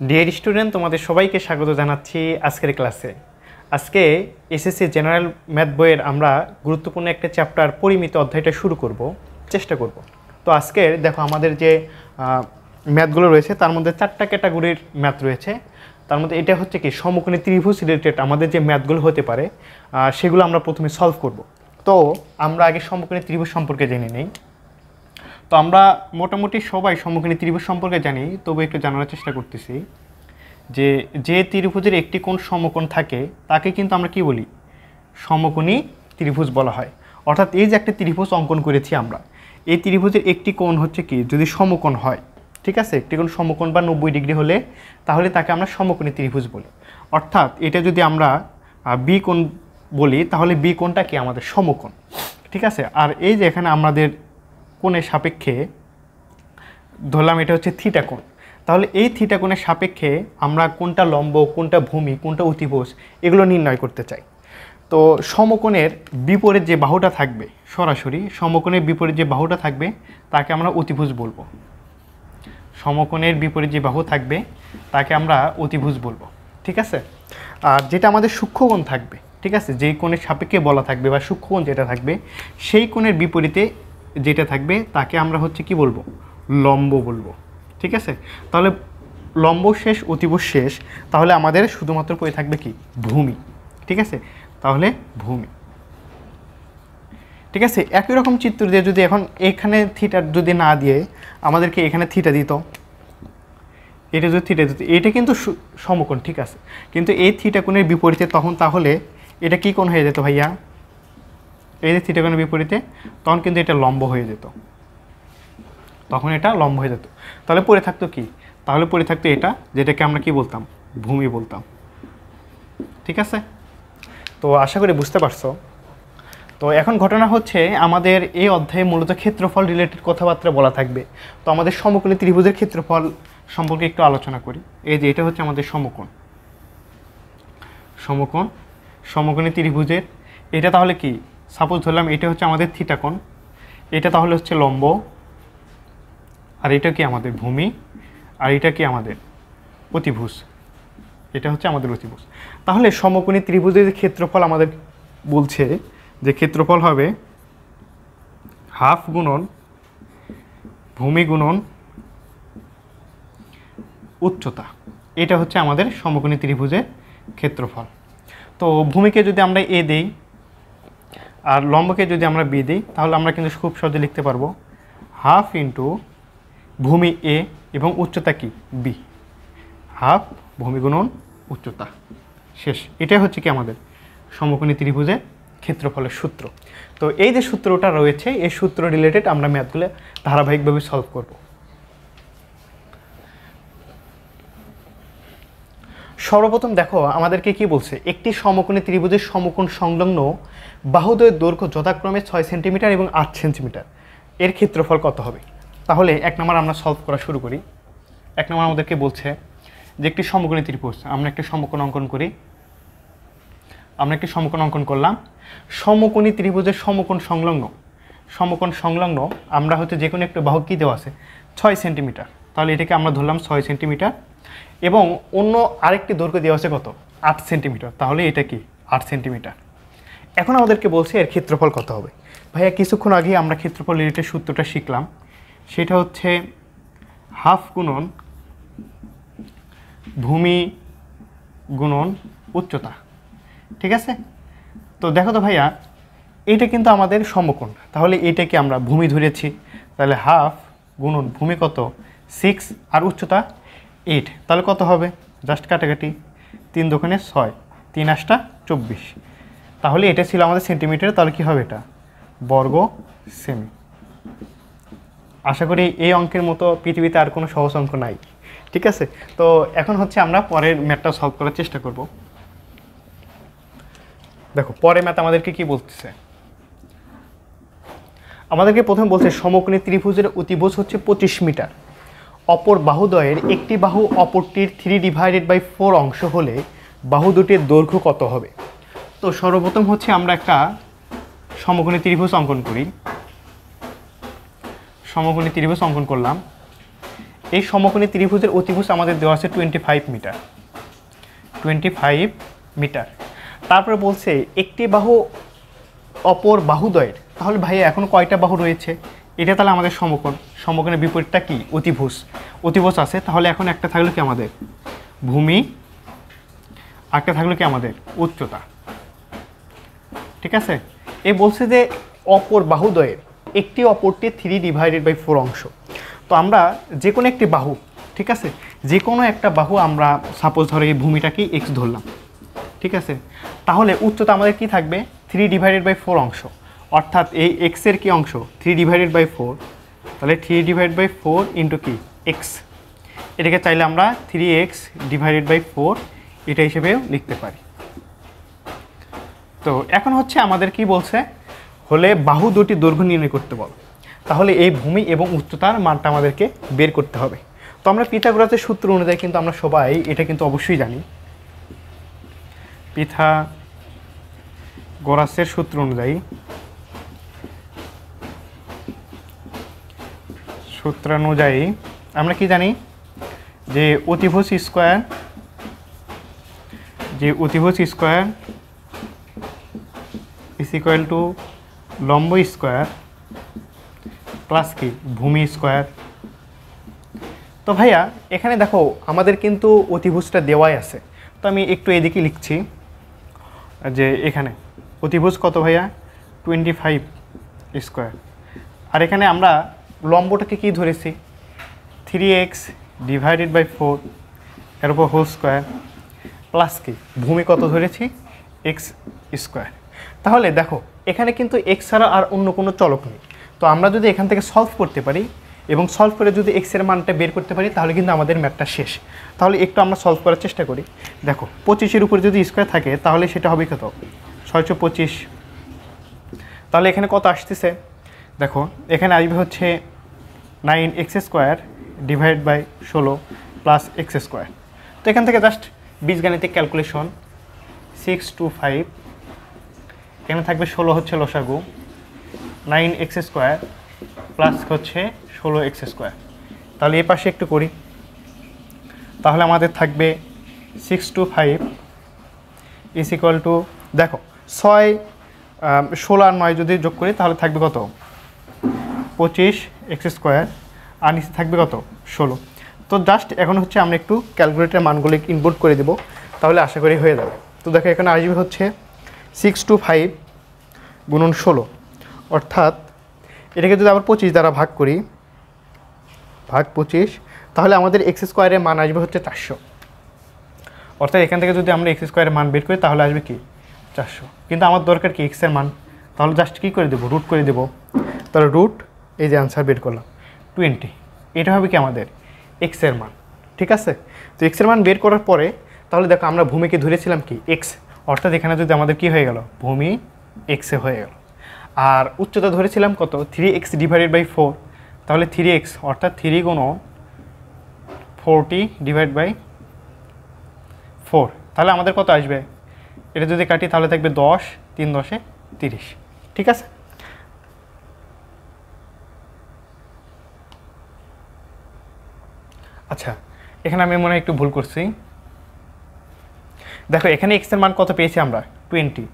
Dear student, তোমাদের সবাইকে স্বাগত জানাচ্ছি আজকের ক্লাসে। আজকে এসএসসি জেনারেল ম্যাথ বইয়ের আমরা গুরুত্বপূর্ণ একটা চ্যাপ্টার পরিমিত অধ্যায়টা শুরু চেষ্টা করব। তো আজকের দেখো আমাদের যে ম্যাথগুলো রয়েছে তার মধ্যে 4টা ক্যাটাগরির ম্যাথ রয়েছে। তার মধ্যে এটা হচ্ছে কি সমকোণী ত্রিভুজ রিলেটেড আমাদের যে ম্যাথগুলো হতে পারে সেগুলো আমরা প্রথমে সলভ করব। তো আমরা আগে সমকোণী ত্রিভুজ সম্পর্কে জেনে নেই। তো আমরা মোটামুটি সবাই সমকোণী ত্রিভুজ সম্পর্কে জানি, তবু একটু জানার চেষ্টা করতেছি যে ত্রিভুজের একটি কোণ সমকোণ থাকে তাকে কিন্তু আমরা কি বলি, সমকোণী ত্রিভুজ বলা হয়। অর্থাৎ এই যে একটা ত্রিভুজ অঙ্কন করেছি আমরা, এই ত্রিভুজের একটি কোণ হচ্ছে কি যদি সমকোণ হয়, ঠিক আছে, একটি কোণ সমকোণ বা 90 ডিগ্রি হলে তাহলে তাকে আমরা সমকোণী ত্রিভুজ বলি। অর্থাৎ এটা যদি আমরা বি কোণ বলি তাহলে বি কোণটা কি আমাদের সমকোণ, ঠিক আছে। আর এই যে এখানে আমাদের কোণের সাপেক্ষে ধরলাম এটা হচ্ছে থিটা কোণ, তাহলে এই থিটা কোণের সাপেক্ষে আমরা কোনটা লম্ব, কোনটা ভূমি, কোনটা অতিভুজ এগুলো নির্ণয় করতে চাই। তো সমকোণের বিপরীত যে বাহুটা থাকবে, সরাসরি সমকোণের বিপরীত যে বাহুটা থাকবে তাকে আমরা অতিভুজ বলবো। সমকোণের বিপরীত যে বাহু থাকবে তাকে আমরা অতিভুজ বলবো, ঠিক আছে। আর যেটা আমাদের সূক্ষ্মকোণ থাকবে, ঠিক আছে, যেই কোণের সাপেক্ষে বলা থাকবে বা সূক্ষ্মকোণ যেটা থাকবে সেই কোণের বিপরীতে যেটা থাকবে তাকে আমরা হচ্ছে কি বলবো, লম্ব বলবো, ঠিক আছে। তাহলে লম্ব শেষ, অতিভুজ শেষ, তাহলে আমাদের শুধুমাত্র পড়ে থাকবে কি ভূমি, ঠিক আছে। তাহলে ভূমি, ঠিক আছে। একই রকম চিত্র দিয়ে যদি এখন এখানে থিটা যদি না দিয়ে আমাদেরকে এখানে থিটা দিত, এটা যদি থিটা দিত, এটা কিন্তু সমকোণ, ঠিক আছে, কিন্তু এই থিটা কোণের বিপরীতে তখন তাহলে এটা কি কোণ হয়ে যেত ভাইয়া, এই যে থিটা কোণের বিপরীতে তখন কিন্তু এটা লম্ব হয়ে যেত, তখন এটা লম্ব হয়ে যেত। তাহলে পড়ে থাকতো কি, তাহলে পড়ে থাকতো এটা, যেটাকে আমরা কি বলতাম, ভূমি বলতাম, ঠিক আছে। তো আশা করি বুঝতে পারছো। তো এখন ঘটনা হচ্ছে আমাদের এই অধ্যায়ে মূলত ক্ষেত্রফল রিলেটেড কথাবার্তা বলা থাকবে। তো আমাদের সমকোণী ত্রিভুজের ক্ষেত্রফল সম্পর্কে একটু আলোচনা করি। এই যে এটা হচ্ছে আমাদের সমকোণ, সমকোণী ত্রিভুজের এটা তাহলে কি, সাপোজ ধরলাম এটা হচ্ছে আমাদের থিটা কোণ, এটা তাহলে হচ্ছে লম্ব, আর এটা কি আমাদের ভূমি, আর এটা কি আমাদের অতিভুজ, এটা হচ্ছে আমাদের অতিভুজ। তাহলে সমকোণী ত্রিভুজের যে ক্ষেত্রফল আমাদের বলছে যে ক্ষেত্রফল হবে হাফ গুণন ভূমি গুণন উচ্চতা, এটা হচ্ছে আমাদের সমকোণী ত্রিভুজের ক্ষেত্রফল। তো ভূমিকে যদি আমরা এ দেই আর লম্বকে যদি আমরা বি দিই তাহলে আমরা কিন্তু খুব সহজে লিখতে পারবো হাফ ইন্টু ভূমি এ এবং উচ্চতা কি বি, হাফ ভূমি গুণন উচ্চতা, শেষ। এটাই হচ্ছে কি আমাদের সমকোণী ত্রিভুজের ক্ষেত্রফলের সূত্র। তো এই যে সূত্রটা রয়েছে এই সূত্র রিলেটেড আমরা ম্যাথগুলো ধারাবাহিকভাবে সলভ করব। সর্বপ্রথম দেখো আমাদেরকে কি বলছে, একটি সমকোণী ত্রিভুজের সমকোণ সংলগ্ন বাহুদ্বয়ের দৈর্ঘ্য যথাক্রমে 6 সেন্টিমিটার এবং 8 সেন্টিমিটার, এর ক্ষেত্রফল কত হবে। তাহলে 1 নম্বর আমরা সলভ করা শুরু করি। 1 নম্বর আমাদেরকে বলছে যে একটি সমকোণী ত্রিভুজ, আমরা একটি সমকোণ অঙ্কন করি। আমরা একটি সমকোণ অঙ্কন করলাম, সমকোণী ত্রিভুজের সমকোণ সংলগ্ন আমরা হচ্ছে যে কোনো একটা বাহু কী দেওয়া আছে 6 সেন্টিমিটার, তাহলে এটাকে আমরা ধরলাম 6 সেন্টিমিটার, এবং অন্য আরেকটি দৈর্ঘ্য দেওয়া আছে কত 8 সেন্টিমিটার, তাহলে এটা কি 8 সেন্টিমিটার। এখন আমাদেরকে বলছে এর ক্ষেত্রফল কত হবে। ভাইয়া কিছুক্ষণ আগে আমরা ক্ষেত্রফল রিলেটেড সূত্রটা শিখলাম, সেটা হচ্ছে হাফ গুণন ভূমি গুণন উচ্চতা, ঠিক আছে। তো দেখো তো ভাইয়া এইটা কিন্তু আমাদের সমকোণ, তাহলে এইটাকে আমরা ভূমি ধরেছি, তাহলে হাফ গুণন ভূমি কত 6 আর উচ্চতা 8, তাহলে কত হবে, জাস্ট কাটাকাটি 3 দোকানে 6, 3 8টা 24, তাহলে এটা ছিল আমাদের সেন্টিমিটার, তাহলে কি হবে এটা বর্গ সেমি। আশা করি এই অঙ্কের মতো পৃথিবীতে আর কোনো সহজ অঙ্ক নাই, ঠিক আছে। তো এখন হচ্ছে আমরা পরের ম্যাথটা সলভ করার চেষ্টা করব। দেখো পরের ম্যাথ আমাদেরকে কি বলতেছে, আমাদেরকে প্রথমে বলছে সমকোণী ত্রিভুজের অতিভুজ হচ্ছে 25 মিটার, অপর বাহুদ্বয়ের একটি বাহু অপরটির 3/4 অংশ হলে বাহু দুটির দৈর্ঘ্য কত হবে। তো সর্বপ্রথম হচ্ছে আমরা একটা সমকোণী ত্রিভুজ অঙ্কন করি। সমকোণী ত্রিভুজ অঙ্কন করলাম, এই সমকোণী ত্রিভুজের অতিভুজ আমাদের দেওয়া আছে 25 মিটার, 25 মিটার। তারপরে বলছে একটি বাহু অপর বাহুদ্বয়ের, তাহলে ভাইয়া এখন কয়টা বাহু রয়েছে? এটা তাহলে আমাদের সমকোণ, সমকোণের বিপরীতটা কি? অতিভুজ, অতিভুজ আছে, তাহলে এখন একটা থাকলো কি আমাদের ভূমি, একটা থাকলো কি আমাদের উচ্চতা। ঠিক আছে, এই বলছে যে অপর বাহুদ্বয়ের একটি অপরটি 3/4 অংশ। তো আমরা যে কোনো একটি বাহু, ঠিক আছে, যে কোনো একটা বাহু আমরা সাপোজ ধরো এই ভূমিটাকে এক্স ধরলাম, ঠিক আছে, তাহলে উচ্চতা আমাদের কি থাকবে? 3/4 অংশ, অর্থাৎ এই এক্সের কি অংশ? 3/4, তাহলে 3/4 ইন্টু কি এক্স, এটাকে চাইলে আমরা 3x/4 এটা হিসেবেও লিখতে পারি। তো এখন হচ্ছে আমাদের কি বলছে, হলে বাহু দুটি দৈর্ঘ্য নির্ণয় করতে বল। তাহলে এই ভূমি এবং উচ্চতার মানটা আমাদেরকে বের করতে হবে। তো আমরা পিথাগোরাসের সূত্র অনুযায়ী কিন্তু আমরা সবাই এটা কিন্তু অবশ্যই জানি, পিথাগোরাসের সূত্র অনুযায়ী, আমরা কি জানি যে অতিভুজ স্কয়ার ইজ ইকুয়াল টু লম্ব স্কয়ার প্লাস কি ভূমি স্কয়ার। তো ভাইয়া এখানে দেখো আমাদের কিন্তু অতিভুজটা দেওয়াই আছে, তো আমি একটু এদিকে লিখছি যে এখানে অতিভুজ কত ভাইয়া? 25 স্কয়ার, আর এখানে আমরা লম্বটাকে কি ধরেছি? 3x/4 এর উপর হোল স্কয়ার প্লাস কি ভূমি কত ধরেছি? X square. তাহলে দেখো এখানে কিন্তু এক্স ছাড়া আর অন্য কোনো চলক নেই। তো আমরা যদি এখান থেকে সলভ করতে পারি এবং সলভ করে যদি এক্সের মানটা বের করতে পারি তাহলে কিন্তু আমাদের ম্যাথটা শেষ। তাহলে একটু আমরা সলভ করার চেষ্টা করি। দেখো 25-এর উপরে যদি স্কয়ার থাকে তাহলে সেটা হবে কত? 625। তাহলে এখানে কত আসতেছে? দেখো এখানে আসবে হচ্ছে 9x² প্লাস x²। তো এখান থেকে জাস্ট বীজগাণিতিক ক্যালকুলেশন 625, এখানে থাকবে 16 হচ্ছে লসাগু, 9x² প্লাস হচ্ছে 16x²। তাহলে এই পাশে একটু করি, তাহলে আমাদের থাকবে 625 ইজ ইকুয়াল টু, দেখো 6 16 আর 9 যদি যোগ করি তাহলে থাকবে কত? 25x², আর নিচে থাকবে কত? 16। তো জাস্ট এখন হচ্ছে আমরা একটু ক্যালকুলেটরের মানগুলো ইনপুট করে দেব, তাহলে আশা করি হয়ে যাবে। তো দেখো এখানে আসবে হচ্ছে 625 গুণন 16, অর্থাৎ এটাকে যদি আবার 25 দ্বারা ভাগ করি, ভাগ 25, তাহলে আমাদের x² মান আসবে হচ্ছে 400। অর্থাৎ এখান থেকে যদি আমরা x² মান বের করি তাহলে আসবে কি 400। কিন্তু আমার দরকার কি x এর মান, তাহলে জাস্ট কী করে দেবো? রুট করে দেবো। তাহলে রুট, এই যে অ্যান্সার বের করলাম 20, এটা হবে কি আমাদের x এর মান। ঠিক আছে, তো x এর মান বের করার পরে তাহলে দেখো আমরা ভূমিকে ধরেছিলাম কি x, অর্থাৎ এখানে যদি আমাদের কি হয়ে গেল? ভূমি x এ হয়ে গেল। আর উচ্চতা ধরেছিলাম কত? 3x/4, তাহলে 3x অর্থাৎ 3 গুণ 40/4, তাহলে আমাদের কত আসবে? এটা যদি কাটি তাহলে থাকবে 10, 3 10 30। ঠিক আছে, আচ্ছা এখানে আমি মনে হয় একটু ভুল করছি। দেখো এখানে x এর মান কত পেয়েছি আমরা? 20।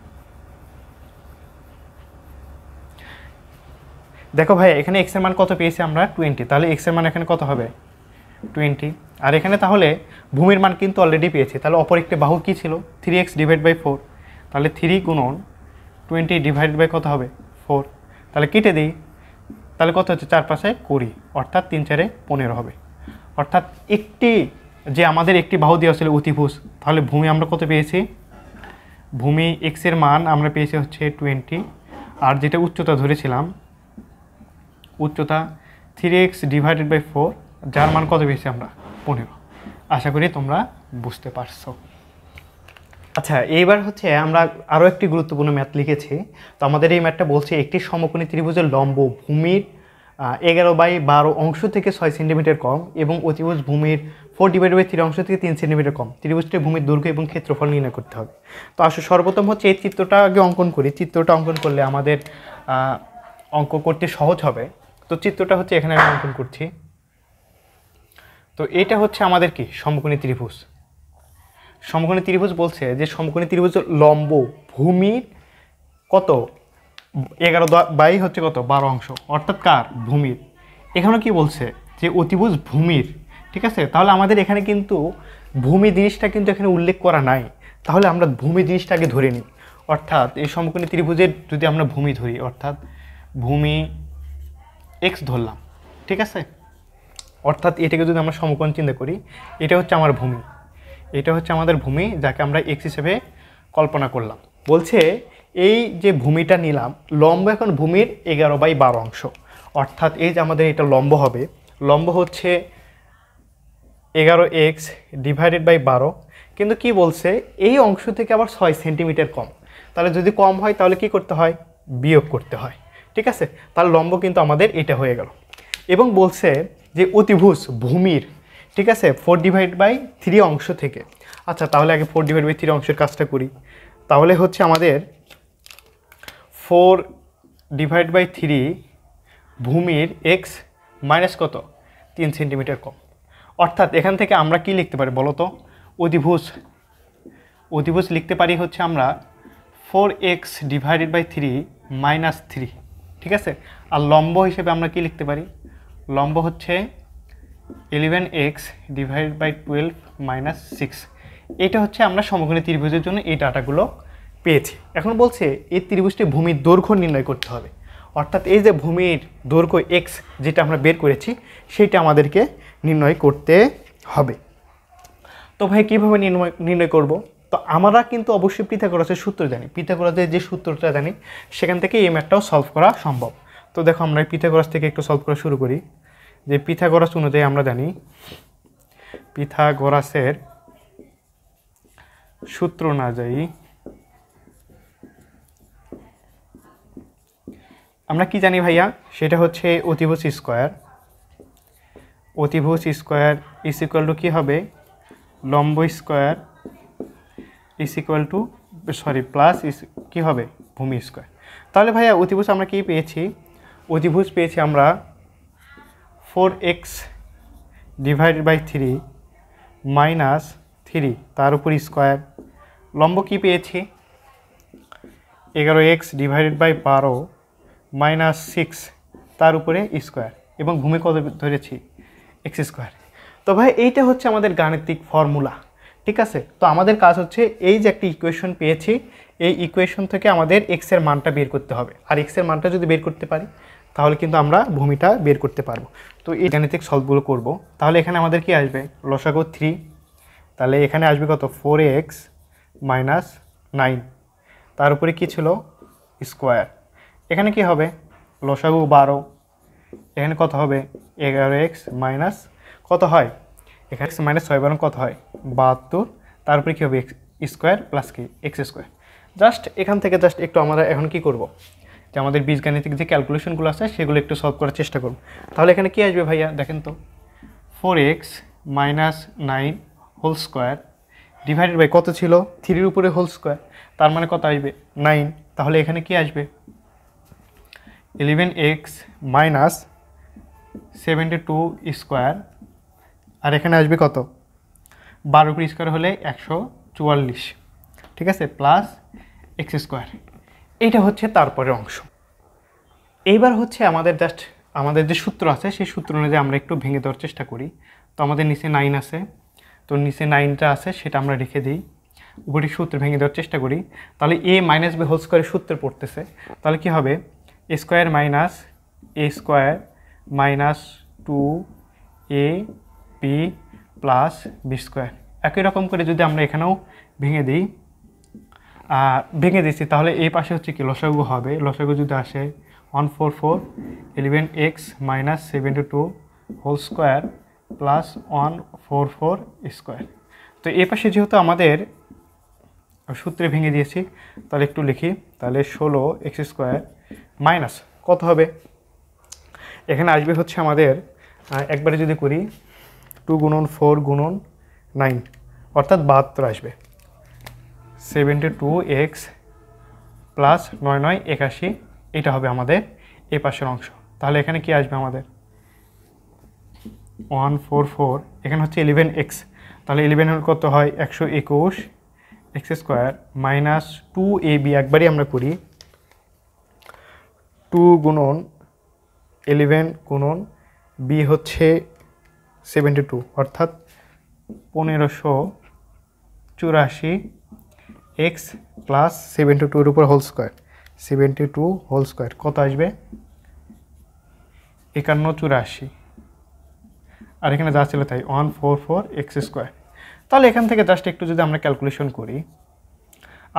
দেখো ভাই এখানে x এর মান কত পেয়েছি আমরা? 20। তাহলে x এর মান এখানে কত হবে? 20। আর এখানে তাহলে ভূমির মান কিন্তু অলরেডি পেয়েছি, তাহলে অপর একটি বাহু কি ছিল? 3x/4, তাহলে 3 গুণন 20 কত হবে? 4। তাহলে কেটে দিই, তাহলে কত হচ্ছে? 4 5 20, অর্থাৎ 3 4 15 হবে। অর্থাৎ একটি যে আমাদের একটি বাহু দেওয়া ছিল অতিভুজ, তাহলে ভূমি আমরা কত পেয়েছি? ভূমি x এর মান আমরা পেয়েছি হচ্ছে 20, আর যেটা উচ্চতা ধরেছিলাম উচ্চতা 3x/4, যার মান কত পেয়েছি আমরা? 15। আশা করি তোমরা বুঝতে পারছো। আচ্ছা এইবার হচ্ছে আমরা আরও একটি গুরুত্বপূর্ণ ম্যাথ লিখেছি। তো আমাদের এই ম্যাথটা বলছে একটি সমকোণী ত্রিভুজের লম্ব ভূমির 11/12 অংশ থেকে 6 সেন্টিমিটার কম এবং অতিভুজ ভূমির 4/3 অংশ থেকে 3 সেন্টিমিটার কম। ত্রিভুজটির ভূমির দৈর্ঘ্য এবং ক্ষেত্রফল নির্ণয় করতে হবে। তো আসলে সর্বপ্রথম হচ্ছে এই চিত্রটা আগে অঙ্কন করি। চিত্রটা অঙ্কন করলে আমাদের অঙ্ক করতে সহজ হবে। তো চিত্রটা হচ্ছে এখানে আমি অঙ্কন করছি। তো এটা হচ্ছে আমাদের কি সমকোণী ত্রিভুজ। সমকোণী ত্রিভুজ বলছে যে সমকোণী ত্রিভুজ লম্ব ভূমির কত 11 বাই হচ্ছে কত 12 অংশ, অর্থাৎ কার ভূমির। এখানে কি বলছে যে অতিভুজ ভূমির, ঠিক আছে। তাহলে আমাদের এখানে কিন্তু ভূমি জিনিসটা কিন্তু এখানে উল্লেখ করা নাই, তাহলে আমরা ভূমি জিনিসটা আগে ধরে নিই। অর্থাৎ এই সমকোণী ত্রিভুজের যদি আমরা ভূমি ধরি, অর্থাৎ ভূমি এক্স ধরলাম, ঠিক আছে। অর্থাৎ এটাকে যদি আমরা সমকোণ চিন্তা করি, এটা হচ্ছে আমার ভূমি, এটা হচ্ছে আমাদের ভূমি, যাকে আমরা এক্স হিসেবে কল্পনা করলাম। বলছে এই যে ভূমিটা নিলাম, লম্ব এখন ভূমির 11/12 অংশ, অর্থাৎ এই যে আমাদের এটা লম্ব হবে, লম্ব হচ্ছে 11x ডিভাইডেড বাই 12। কিন্তু কি বলছে এই অংশ থেকে আবার 6 সেন্টিমিটার কম, তাহলে যদি কম হয় তাহলে কি করতে হয়, বিয়োগ করতে হয়, ঠিক আছে। তাহলে লম্ব কিন্তু আমাদের এটা হয়ে গেল। এবং বলছে যে অতিভুজ ভূমির, ঠিক আছে, 4/3 অংশ থেকে। আচ্ছা, তাহলে আগে 4/3 অংশের কাজটা করি। তাহলে হচ্ছে আমাদের 4/3 ভূমির এক্স মাইনাস কত 3 সেন্টিমিটার কম। অর্থাৎ এখান থেকে আমরা কি লিখতে পারি বলো তো, অতিভুজ লিখতে পারি হচ্ছে আমরা 4x ডিভাইডেড বাই 3 মাইনাস 3, ঠিক আছে। আর লম্ব হিসেবে আমরা কি লিখতে পারি, লম্ব হচ্ছে 11x ডিভাইডেড বাই 12 মাইনাস 6। এটা হচ্ছে আমরা সমকোণী ত্রিভুজের জন্য এই ডাটাগুলো পেয়েছি। এখন বলছে এই ত্রিভুজটি ভূমির দৈর্ঘ্য নির্ণয় করতে হবে, অর্থাৎ এই যে ভূমির দৈর্ঘ্য এক্স যেটা আমরা বের করেছি সেটা আমাদেরকে নির্ণয় করতে হবে। তো ভাই কীভাবে নির্ণয় করব? তো আমরা কিন্তু অবশ্যই পিথাগোরাসের সূত্র জানি, পিথাগোরাসের যে সূত্রটা জানি সেখান থেকে এই ম্যাথটাও সলভ করা সম্ভব। তো দেখো আমরা পিথাগোরাস থেকে একটু সলভ করা শুরু করি। যে পিথাগোরাস অনুযায়ী আমরা জানি, পিথাগোরাসের সূত্র অনুযায়ী আমরা কি জানি ভাইয়া, সেটা হচ্ছে অতিভুজ স্কোয়ার ইজ ইকুয়াল টু কী হবে, লম্ব square is equal to plus কী হবে ভূমি স্কোয়ার। তাহলে ভাইয়া অতিভুজ আমরা কি পেয়েছি, অতিভুজ পেয়েছি আমরা 4x ডিভাইডেড বাই 3 মাইনাস 3 তার উপর স্কোয়ার। লম্ব কি পেয়েছি 11x ডিভাইডেড বাই 12 মাইনাস 6 তার উপরে স্কোয়ার, এবং ভূমি কত ধরেছি এক্স স্কোয়ার। তো ভাই এইটা হচ্ছে আমাদের গাণিতিক ফর্মুলা, ঠিক আছে। তো আমাদের কাজ হচ্ছে এই যে একটা ইকুয়েশন পেয়েছি, এই ইকুয়েশন থেকে আমাদের এক্সের মানটা বের করতে হবে। আর এক্সের মানটা যদি বের করতে পারি তাহলে কিন্তু আমরা ভূমিটা বের করতে পারবো। তো এই গাণিতিক সলভগুলো করব। তাহলে এখানে আমাদের কি আসবে, লসাগু 3, তাহলে এখানে আসবে কত 4x মাইনাস 9 তার উপরে কী ছিল স্কোয়ার। এখানে কি হবে লসাগু 12, এখানে কত হবে 11x মাইনাস কত হয়, এখানে মাইনাস 6 কত হয় 72, তারপরে কী হবে স্কোয়ার প্লাস কি এক্স স্কোয়ার। জাস্ট এখান থেকে জাস্ট একটু আমরা এখন কি করব, যে আমাদের বীজগাণিতিক যে ক্যালকুলেশনগুলো আছে সেগুলো একটু সলভ করার চেষ্টা করব। তাহলে এখানে কি আসবে ভাইয়া দেখেন তো, 4x minus 9 whole square divided by কত ছিল 3-এর উপরে হোল স্কোয়ার, তার মানে কত আসবে 9। তাহলে এখানে কি আসবে 11x মাইনাস 72 স্কোয়ার, আর এখানে আসবে কত 12 উপর স্কোয়ার হলে 144, ঠিক আছে, প্লাস এক্স স্কোয়ার। এইটা হচ্ছে তারপরে অংশ। এইবার হচ্ছে আমাদের জাস্ট আমাদের যে সূত্র আছে সেই সূত্র অনুযায়ী আমরা একটু ভেঙে দেওয়ার চেষ্টা করি। তো আমাদের নিচে 9 আছে, তো নিচে 9টা আছে সেটা আমরা রেখে দিই, উপরে সূত্র ভেঙে দেওয়ার চেষ্টা করি। তাহলে a মাইনাস b হোল স্কোয়ারের সূত্রে পড়তেছে, তাহলে কি হবে a square minus a square minus 2ab plus b square. একই রকম করে যদি আমরা এখানেও ভেঙে দিই, ভেঙে দিচ্ছি, তাহলে এই পাশে হচ্ছে কি লসাগু হবে, লসাগু যদি আসে 144 11x minus 72 whole square plus 144 square. তো এই পাশে যেহেতু আমাদের সূত্রে ভেঙে দিয়েছি, তাহলে একটু লিখি, তাহলে 16x স্কোয়ার মাইনাস কত হবে, এখানে আসবে হচ্ছে আমাদের একবারে যদি করি 2 গুণন 4 গুণন 9 অর্থাৎ 72 আসবে, 72x প্লাস 9 9 81, এটা হবে আমাদের এই পাশের অংশ। তাহলে এখানে কি আসবে আমাদের 144, এখানে হচ্ছে 11x, তাহলে 11 কত হয় 121 এক্স স্কোয়ার মাইনাস 2ab, একবারই আমরা করি 2 গুণন 11 গুণন b হচ্ছে 72, অর্থাৎ 1584 এক্স প্লাস 72 এর উপর হোল স্কোয়ার, 72 হোল স্কোয়ার কত আসবে 5184, আর এখানে যা ছিল তাই 144 এক্স স্কোয়ার। তাহলে এখান থেকে জাস্ট একটু যদি আমরা ক্যালকুলেশন করি,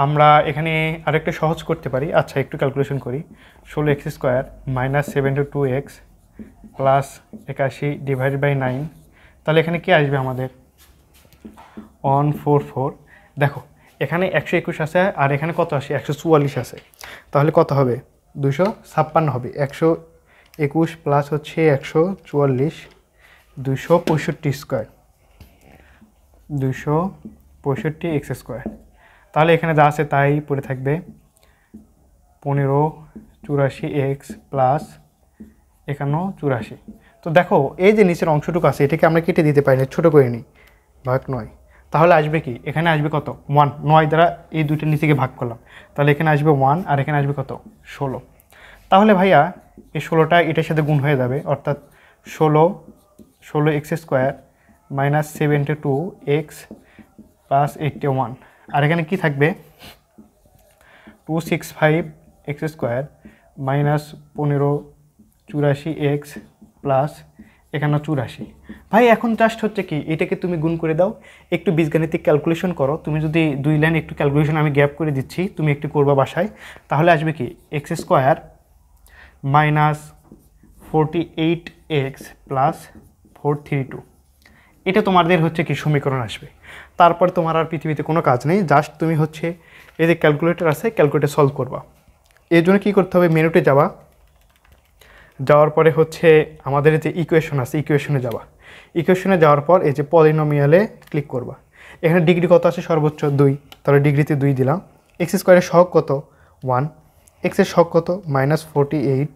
আমরা এখানে আরেকটু সহজ করতে পারি। আচ্ছা একটু ক্যালকুলেশন করি, 16 x square minus 72 x plus 81 divided by 9, তাহলে এখানে কি আসবে আমাদের 144। দেখো এখানে 121 আছে আর এখানে কত আসে 144 আছে, তাহলে কত হবে 256 হবে। 121 প্লাস হচ্ছে 144, 265 স্কোয়ার, 265 এক্স স্কোয়ার। তাহলে এখানে যা আছে তাই পড়ে থাকবে 1584 এক্স প্লাস 5184। তো দেখো এই যে নিচের অংশটুকু আছে এটাকে আমরা কেটে দিতে পারি না, ছোটো করে নিই, ভাগ 9, তাহলে আসবে কি এখানে আসবে কত 1, 9 দ্বারা এই দুইটা নিচেকে ভাগ করলাম, তাহলে এখানে আসবে 1 আর এখানে আসবে কত 16। তাহলে ভাইয়া এই 16টা এটার সাথে গুণ হয়ে যাবে, অর্থাৎ 16 x square minus 72 x plus 81, আর এখানে কি থাকবে 265 x square minus 1584 x plus 5184। ভাই এখন জাস্ট হচ্ছে কি এটাকে তুমি গুণ করে দাও, একটু বীজগাণিতিক ক্যালকুলেশন করো। তুমি যদি 2 লাইন একটু ক্যালকুলেশন আমি গ্যাপ করে দিচ্ছি, তুমি একটু করবা বাসায়, তাহলে আসবে কি x square minus 48 x plus 432, এটা তোমাদের হচ্ছে কি সমীকরণ আসবে। তারপর তোমার আর পৃথিবীতে কোনো কাজ নেই, জাস্ট তুমি হচ্ছে এই যে ক্যালকুলেটর আছে ক্যালকুলেটর সলভ করবা। এর জন্য কী করতে হবে, মেনুতে যাওয়ার পরে হচ্ছে আমাদের যে ইকুয়েশন আছে ইকুয়েশনে যাওয়ার পর এই যে পলিনোমিয়ালে ক্লিক করবা। এখানে ডিগ্রি কত আছে সর্বোচ্চ 2, তাহলে ডিগ্রিতে 2 দিলাম। এক্স স্কোয়ারের সহগ কত 1, এক্সের সহগ কত -48,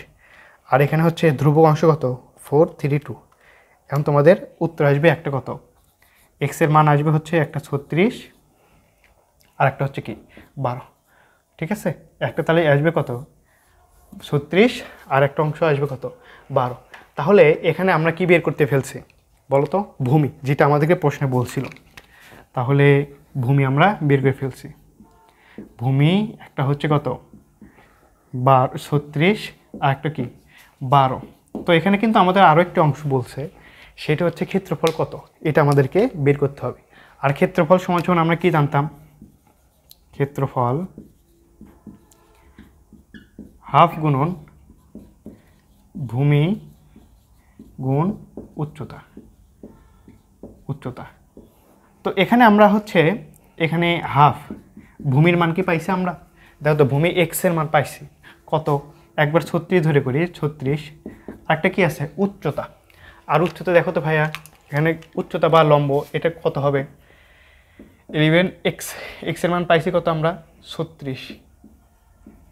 আর এখানে হচ্ছে ধ্রুবক অংশ কত 432। এখন তোমাদের উত্তর আসবে একটা কত, এক্সের মান আসবে হচ্ছে একটা 36 আর একটা হচ্ছে কি 12, ঠিক আছে। একটা তাহলে আসবে কত 36 আর একটা অংশ আসবে কত 12। তাহলে এখানে আমরা কি বের করতে ফেলছি বলো তো, ভূমি, যেটা আমাদেরকে প্রশ্নে বলছিল। তাহলে ভূমি আমরা বের করে ফেলছি। ভূমি একটা হচ্ছে কত 36 আর একটা কি 12। তো এখানে কিন্তু আমাদের আরও একটা অংশ বলছে, সেটা হচ্ছে ক্ষেত্রফল কত, এটা আমাদেরকে বের করতে হবে। আর ক্ষেত্রফল সমান আমরা কি জানতাম, ক্ষেত্রফল হাফ গুণন ভূমি গুণ উচ্চতা। তো এখানে আমরা হচ্ছে এখানে হাফ ভূমির মান কি পাইছি আমরা, দেখো তো ভূমি এক্সের মান পাইছি কত, একবার 36 ধরে করি 36, একটা কি আছে উচ্চতা। আর উচ্চতা দেখো তো ভাইয়া এখানে উচ্চতা বা লম্ব এটা কত হবে 11x, এক্সের মান পাইছি কত আমরা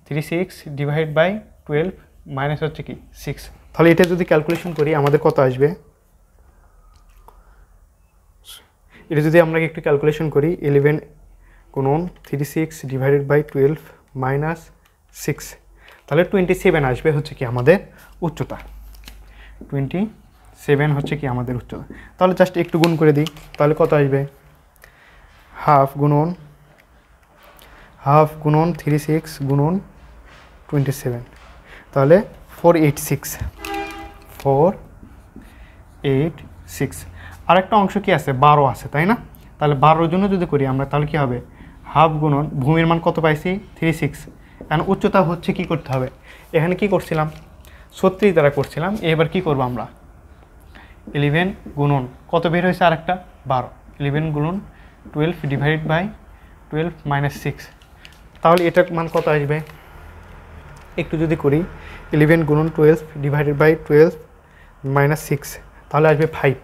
36 ডিভাইড বাই 12 মাইনাস হচ্ছে কি 6। তাহলে এটা যদি ক্যালকুলেশন করি আমাদের কত আসবে, এটা যদি আমরা একটু ক্যালকুলেশন করি 11 গুণন 36 ডিভাইডেড বাই 12 মাইনাস 6, তাহলে 27 আসবে হচ্ছে কি আমাদের উচ্চতা, 27 হচ্ছে কি আমাদের উচ্চতা। তাহলে জাস্ট একটু গুণ করে দিই, তাহলে কত আসবে হাফ গুণন 36 গুণন 27, তাহলে 486। আরেকটা অংশ কি আছে 12 আছে তাই না, তাহলে 12 জন্য যদি করি আমরা তাহলে কি হবে হাফ গুণন ভূমির মান কত পাইছি 36, কারণ উচ্চতা হচ্ছে কি করতে হবে, এখানে কি করছিলাম 36 দ্বারা করছিলাম, এবার কি করব আমরা 11 গুণন কত বের হয়েছে আরেকটা 12, 11 গুণন 12 ডিভাইডেড বাই 12 মাইনাস 6, তাহলে এটার মান কত আসবে একটু যদি করি 11 গুণন 12 ডিভাইডেড বাই 12 মাইনাস 6, তাহলে আসবে 5,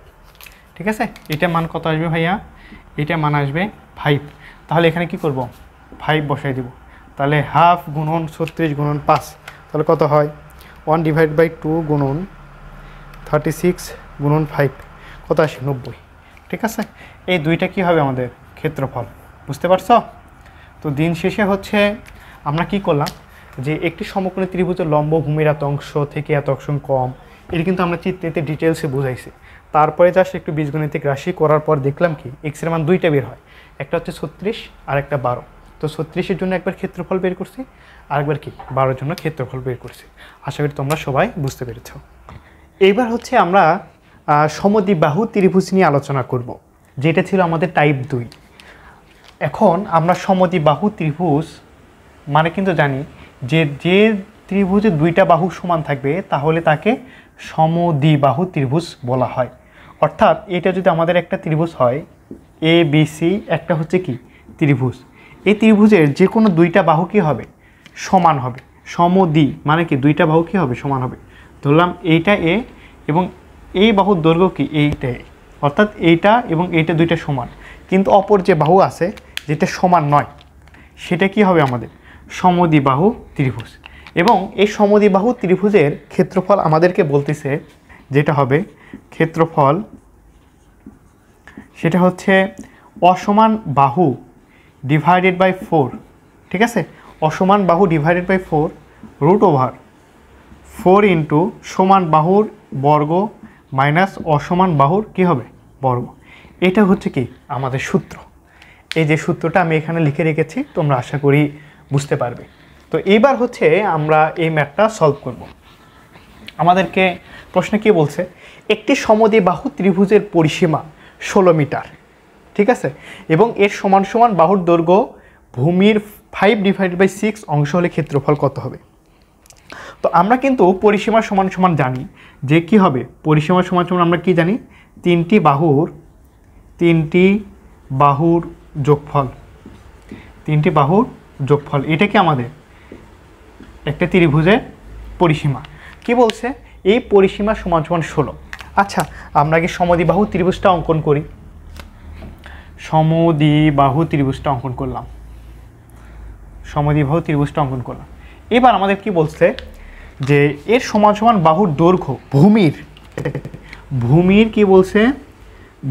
ঠিক আছে। এটার মান কত আসবে ভাইয়া, এটার মান আসবে 5। তাহলে এখানে কি করব 5 বসাই দেব, তাহলে হাফ গুণন 36 গুণন 5, তাহলে কত হয় 1 ডিভাইড বাই 2 গুণন 36 গুণন 5, কত আসে 90। ঠিক আছে, এই দুইটা কি হবে আমাদের ক্ষেত্রফল, বুঝতে পারছো? তো দিন শেষে হচ্ছে আমরা কি করলাম, যে একটি সমকোণী ত্রিভুজের লম্ব ভূমির এত অংশ থেকে এত অংশ কম, এটা কিন্তু আমরা চিত্রেতে ডিটেলসে বুঝাইছি। তারপরে জাস্ট একটু বীজগণিতিক রাশি করার পর দেখলাম কি এক্সের মান দুইটা বের হয়, একটা হচ্ছে 36 আর একটা 12। তো 36-এর জন্য একবার ক্ষেত্রফল বের করছি, আরেকবার কি 12-এর জন্য ক্ষেত্রফল বের করছি। আশা করি তোমরা সবাই বুঝতে পেরেছ। এইবার হচ্ছে আমরা সমদ্বিবাহু ত্রিভুজ নিয়ে আলোচনা করব, যেটা ছিল আমাদের টাইপ 2। এখন আমরা সমদ্বিবাহু ত্রিভুজ মানে কিন্তু জানি যে যে ত্রিভুজে দুইটা বাহু সমান থাকবে তাহলে তাকে সমদ্বিবাহু ত্রিভুজ বলা হয়। অর্থাৎ এটা যদি আমাদের একটা ত্রিভুজ হয় এ বি সি, একটা হচ্ছে কি ত্রিভুজ, এই ত্রিভুজের যে কোনো দুইটা বাহু কি হবে, সমান হবে। সমদ্বি মানে কি দুইটা বাহু কি হবে, সমান হবে। ধরলাম এইটা এ এবং এই বাহুর দৈর্ঘ্য কি এইটা এ, অর্থাৎ এইটা এবং এইটা দুইটা সমান, কিন্তু অপর যে বাহু আছে যেটা সমান নয় সেটা কি হবে আমাদের সমদ্বিবাহু ত্রিভুজ। এবং এই সমদ্বিবাহু ত্রিভুজের ক্ষেত্রফল আমাদেরকে বলতেছে যেটা হবে ক্ষেত্রফল, সেটা হচ্ছে অসমান বাহু ডিভাইডেড বাই 4। ঠিক আছে, অসমান বাহু ডিভাইডেড বাই 4 √4 ইন্টু সমান বাহুর বর্গ মাইনাস অসমান বাহুর কি হবে বর্গ। এটা হচ্ছে কি আমাদের সূত্র। এই যে সূত্রটা আমি এখানে লিখে রেখেছি, তোমরা আশা করি বুঝতে পারবে। তো এইবার হচ্ছে আমরা এই ম্যাথটা সলভ করব। আমাদেরকে প্রশ্নে কি বলছে, একটি সমদ্বিবাহু ত্রিভুজের পরিসীমা 16 মিটার। ঠিক আছে, এবং এর সমান সমান বাহুর দৈর্ঘ্য ভূমির 5/6 অংশ হলে ক্ষেত্রফল কত হবে। তো আমরা কিন্তু পরিসীমা সমান সমান জানি যে কি হবে, পরিসীমা সমান সমান আমরা কি জানি, তিনটি বাহুর যোগফল, তিনটি বাহুর যোগফল। এটা কি আমাদের একটা ত্রিভুজের পরিসীমা। কি বলছে, এই পরিসীমা সমান সমান 16। আচ্ছা, আমরা কি সমদ্বিবাহু ত্রিভুজটা অঙ্কন করি। সমদ্বিবাহু ত্রিভুজটা অঙ্কন করলাম, সমদ্বিবাহু ত্রিভুজটা অঙ্কন করলাম। এবার আমাদের কি বলছে যে এর সমান সমান বাহুর দৈর্ঘ্য ভূমির কি বলছে,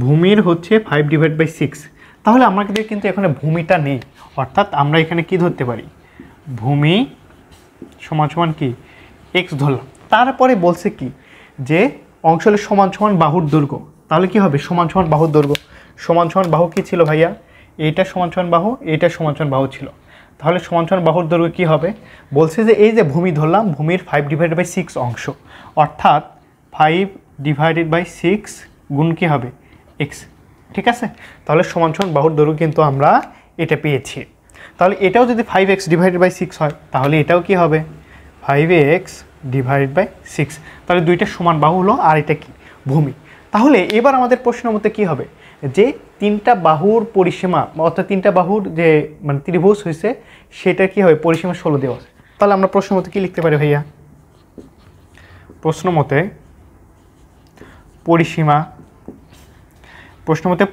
ভূমির হচ্ছে 5/6। তাহলে আমাদের কিন্তু এখানে ভূমিটা নেই, অর্থাৎ আমরা এখানে কি ধরতে পারি, ভূমি সমান সমান কি x ধরলাম। তারপরে বলছে কি যে অংশের সমান সমান বাহুর দৈর্ঘ্য, তাহলে কি হবে সমান সমান বাহুর দৈর্ঘ্য। সমান সমান বাহু কি ছিল ভাইয়া, এইটা সমান সমান বাহু, এইটা সমান সমান বাহু ছিল, তাহলে সমান সমান বাহুর দৈর্ঘ্য কী হবে, বলছে যে এই যে ভূমি ধরলাম, ভূমির 5/6 অংশ, অর্থাৎ 5/6 গুণ কী হবে x। ঠিক আছে, তাহলে সমান সমান বাহুর দৈর্ঘ্য কিন্তু আমরা এটা পেয়েছি। তাহলে এটাও যদি 5x/6 হয় তাহলে এটাও কি হবে 5x/6। তাহলে দুইটা সমান বাহু হলো, আর এটা কি ভূমি। তাহলে এবার আমাদের প্রশ্ন মতে কী হবে, যে তিনটা বাহুর পরিসীমা অর্থাৎ তিনটা বাহুর যে মানে ত্রিভুজ হয়েছে সেটা কি হবে পরিসীমা 16 দেওয়া আছে। তাহলে আমরা প্রশ্ন মতে কী লিখতে পারি ভাইয়া, প্রশ্ন মতে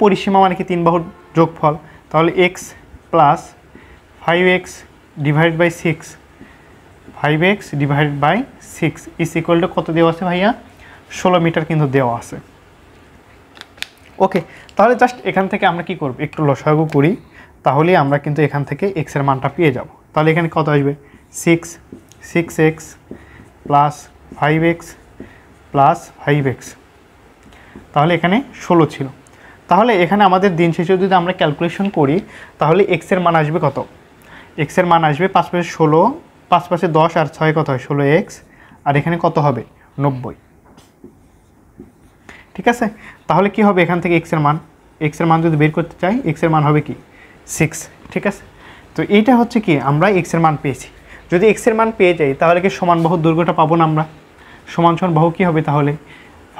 পরিসীমা মানে কি তিন বাহুর যোগফল, তাহলে x plus 5x/6 is equal to কত দেওয়া আছে ভাইয়া, 16 মিটার কিন্তু দেওয়া আছে। ওকে, তাহলে জাস্ট এখান থেকে আমরা কি করব, একটু লসাগু করি, তাহলে আমরা কিন্তু এখান থেকে x এর মানটা পেয়ে যাব। তাহলে এখানে কত আসবে 6x plus 5x plus 5x, তাহলে এখানে 16 ছিল। তাহলে এখানে আমাদের দিন শেষে যদি আমরা ক্যালকুলেশন করি তাহলে x এর মান আসবে কত, x এর মান আসবে 5 × 16, 5 × 10 আর 6 কত হয় 16x, আর এখানে কত হবে 90। ঠিক আছে, তাহলে কি হবে এখান থেকে x এর মান যদি বের করতে চাই x এর মান হবে কি 6। ঠিক আছে, তো এইটা হচ্ছে কি আমরা x এর মান পেয়েছি। যদি x এর মান পেয়ে যাই তাহলে কি সমান বাহুর দৈর্ঘ্যটা পাবো না আমরা, সমান সমান বাহু কী হবে তাহলে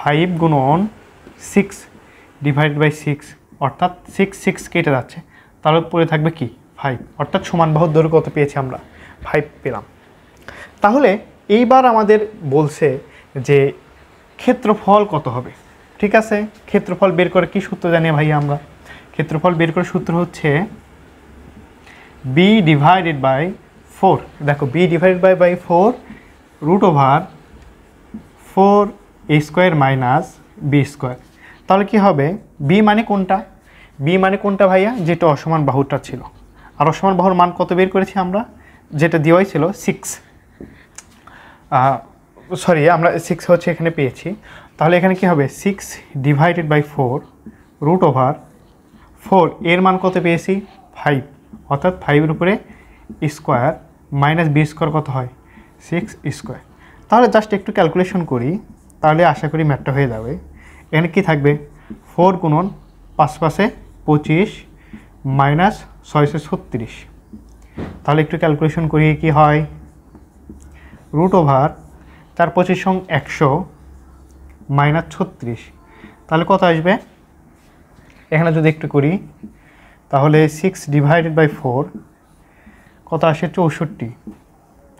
5 × 6/6, অর্থাৎ 6 কেটে যাচ্ছে, তাহলে পরে থাকবে কি 5, অর্থাৎ সমান বাহুর দৈর্ঘ্য কত পেয়েছি আমরা 5 পেলাম। তাহলে এইবার আমাদের বলছে যে ক্ষেত্রফল কত হবে। ঠিক আছে, ক্ষেত্রফল বের করে কি সূত্র জানি ভাই আমরা, ক্ষেত্রফল বের করে সূত্র হচ্ছে b/4। দেখো b/4 √4a² - b²। তাহলে কি হবে বি মানে কোনটা? বি মানে কোনটা ভাইয়া? যেটা অসমান বাহুটা ছিল। আর অসমান বাহুর মান কত বের করেছি আমরা? যেটা দেওয়াই ছিল 6, সরি আমরা 6 হচ্ছে এখানে পেয়েছি। তাহলে এখানে কি হবে 6 ডিভাইডেড বাই 4 রুট ওভার 4 এর মান কত পেয়েছি 5, অর্থাৎ 5-এর উপরে স্কোয়ার মাইনাস বি স্কোয়ার কত হয় 6 স্কোয়ার। তাহলে জাস্ট একটু ক্যালকুলেশন করি, তাহলে আশা করি ম্যাথটা হয়ে যাবে। এখানে কি থাকবে 4 গুণন 5 5 25 মাইনাস 6 36। তাহলে একটু ক্যালকুলেশন করি কি হয়, রুট ওভার 4 25 100 মাইনাস 36, তাহলে কত আসবে? এখানে যদি একটু করি তাহলে 6 ডিভাইডেড বাই 4 কত আসে 64,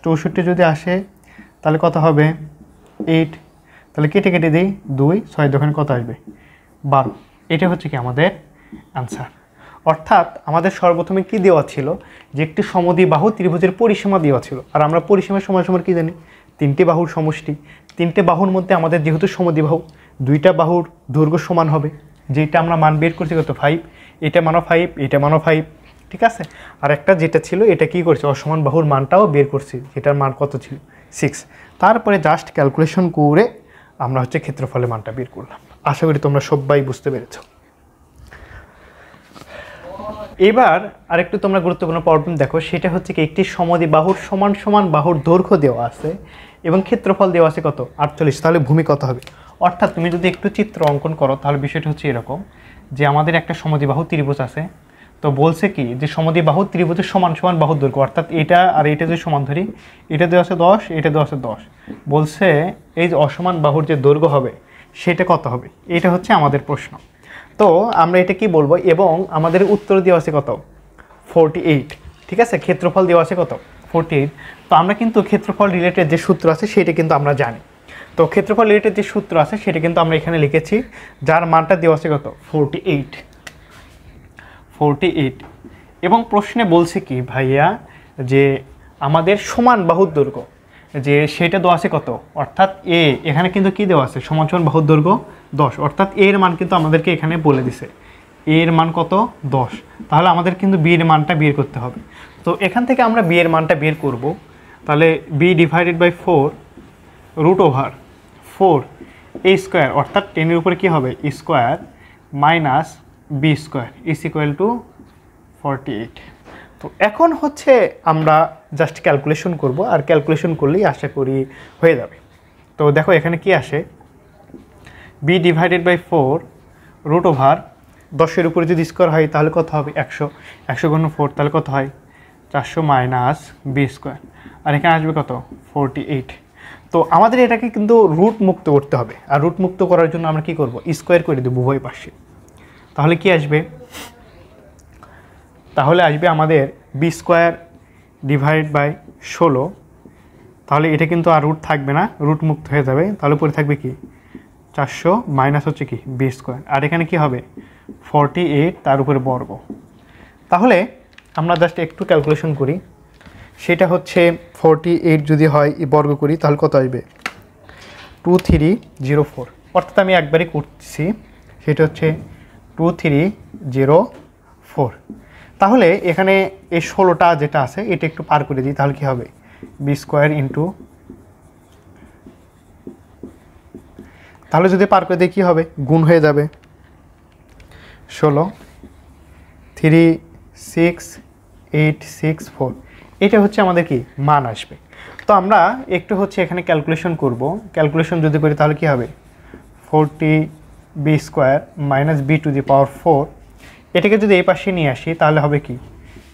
64 যদি আসে তাহলে কত হবে 8, তাহলে কেটে কেটে দিই 2 6 দোকানে কত আসবে 12। এটা হচ্ছে কি আমাদের আনসার। অর্থাৎ আমাদের সর্বপ্রথমে কি দেওয়া ছিল যে একটি সমদ্বিবাহু ত্রিভুজের পরিসীমা দেওয়া ছিল, আর আমরা পরিসীমার সময় সময় কি জানি 3টে বাহুর সমষ্টি। 3টে বাহুর মধ্যে আমাদের যেহেতু সমদ্বিবাহু 2টা বাহুর দৈর্ঘ্য সমান হবে, যেটা আমরা মান বের করছি কত 5, এটা মানো 5, এটা মানো 5, ঠিক আছে। আর একটা যেটা ছিল এটা কি করছে অসমান বাহুর মানটাও বের করছি, যেটার মান কত ছিল 6। তারপরে জাস্ট ক্যালকুলেশন করে আমরা হচ্ছে ক্ষেত্রফলের মানটা বের করলাম। আশা করি তোমরা সবাই বুঝতে পেরেছ। এবার আরেকটু তোমরা গুরুত্বপূর্ণ প্রবলেম দেখো, সেটা হচ্ছে কি একটি সমদ্বিবাহুর সমান সমান বাহুর দৈর্ঘ্য দেওয়া আছে এবং ক্ষেত্রফল দেওয়া আছে কত 48। তাহলে ভূমি কত হবে? অর্থাৎ তুমি যদি একটু চিত্র অঙ্কন করো তাহলে বিষয়টা হচ্ছে এরকম যে আমাদের একটা সমদ্বিবাহু ত্রিভুজ আছে, তো বলছে কি যে সমদ্বিবাহু ত্রিভুজের সমান সমান বাহুর দৈর্ঘ্য, অর্থাৎ এটা আর এটা যদি সমান ধরি, এটা দেওয়া আছে 10, এটা দেওয়া আছে 10, বলছে এই যে অসমান বাহুর যে দৈর্ঘ্য হবে সেটা কত হবে, এটা হচ্ছে আমাদের প্রশ্ন। তো আমরা এটা কি বলবো, এবং আমাদের উত্তর দেওয়া আছে কত 48, ঠিক আছে। ক্ষেত্রফল দেওয়া আছে কত 48। তো আমরা কিন্তু ক্ষেত্রফল রিলেটেড যে সূত্র আছে সেটা কিন্তু আমরা জানি। তো ক্ষেত্রফল রিলেটেড যে সূত্র আছে সেটা কিন্তু আমরা এখানে লিখেছি, যার মানটা দেওয়া আছে কত 48। এবং প্রশ্নে বলছে কি ভাইয়া যে আমাদের সমান বাহুর দৈর্ঘ্য যে সেটা দেওয়া আছে কত, অর্থাৎ এখানে কিন্তু কি দেওয়া আছে সমান সমান বাহুর দৈর্ঘ্য 10, অর্থাৎ এর মান কিন্তু আমাদেরকে এখানে বলে দিছে এর মান কত 10। তাহলে আমাদের কিন্তু বি এর মানটা বের করতে হবে। তো এখান থেকে আমরা বি এর মানটা বের করব। তাহলে B divided by 4 root over 4 A square, অর্থাৎ 10-এর উপরে কী হবে square minus B square is equal to 48। তো এখন হচ্ছে আমরা জাস্ট ক্যালকুলেশন করব, আর ক্যালকুলেশন করলেই আশা করি হয়ে যাবে। তো দেখো এখানে কি আসে B divided by 4 root over 10-এর উপরে যদি স্কোয়ার হয় তাহলে কত হবে 100, 100 গুণ 4 তাহলে কত হয় 400 মাইনাস বি স্কোয়ার, আর এখানে আসবে কত 48। তো আমাদের এটাকে কিন্তু রুট মুক্ত করতে হবে, আর রুট মুক্ত করার জন্য আমরা কি করব স্কোয়ার করে দেবো উভয় পাশে। তাহলে কি আসবে, তাহলে আসবে আমাদের বি স্কোয়ার ডিভাইড বাই 16। তাহলে এটা কিন্তু আর রুট থাকবে না, রুট মুক্ত হয়ে যাবে। তাহলে পরে থাকবে কি 400 মাইনাস হচ্ছে কি বি স্কোয়ার, আর এখানে কি হবে 48 তার উপরে বর্গ। তাহলে আমরা জাস্ট একটু ক্যালকুলেশন করি, সেটা হচ্ছে 48 যদি হয় বর্গ করি তাহলে কত আসবে 2304, অর্থাৎ আমি একবারই করছি, সেটা হচ্ছে 2304। তাহলে এখানে এই 16টা যেটা আছে এটা একটু পার করে দিই, তাহলে কি হবে বি স্কোয়ার ইন্টু, তাহলে যদি পার করে দিই কী হবে গুণ হয়ে যাবে 16 36864, এটা হচ্ছে আমাদের কি মান আসবে। তো আমরা একটু হচ্ছে এখানে ক্যালকুলেশন করব, ক্যালকুলেশন যদি করি তাহলে কি হবে 40 B square minus B to the power 4, এটাকে যদি এই পাশে নিয়ে আসি তাহলে হবে কি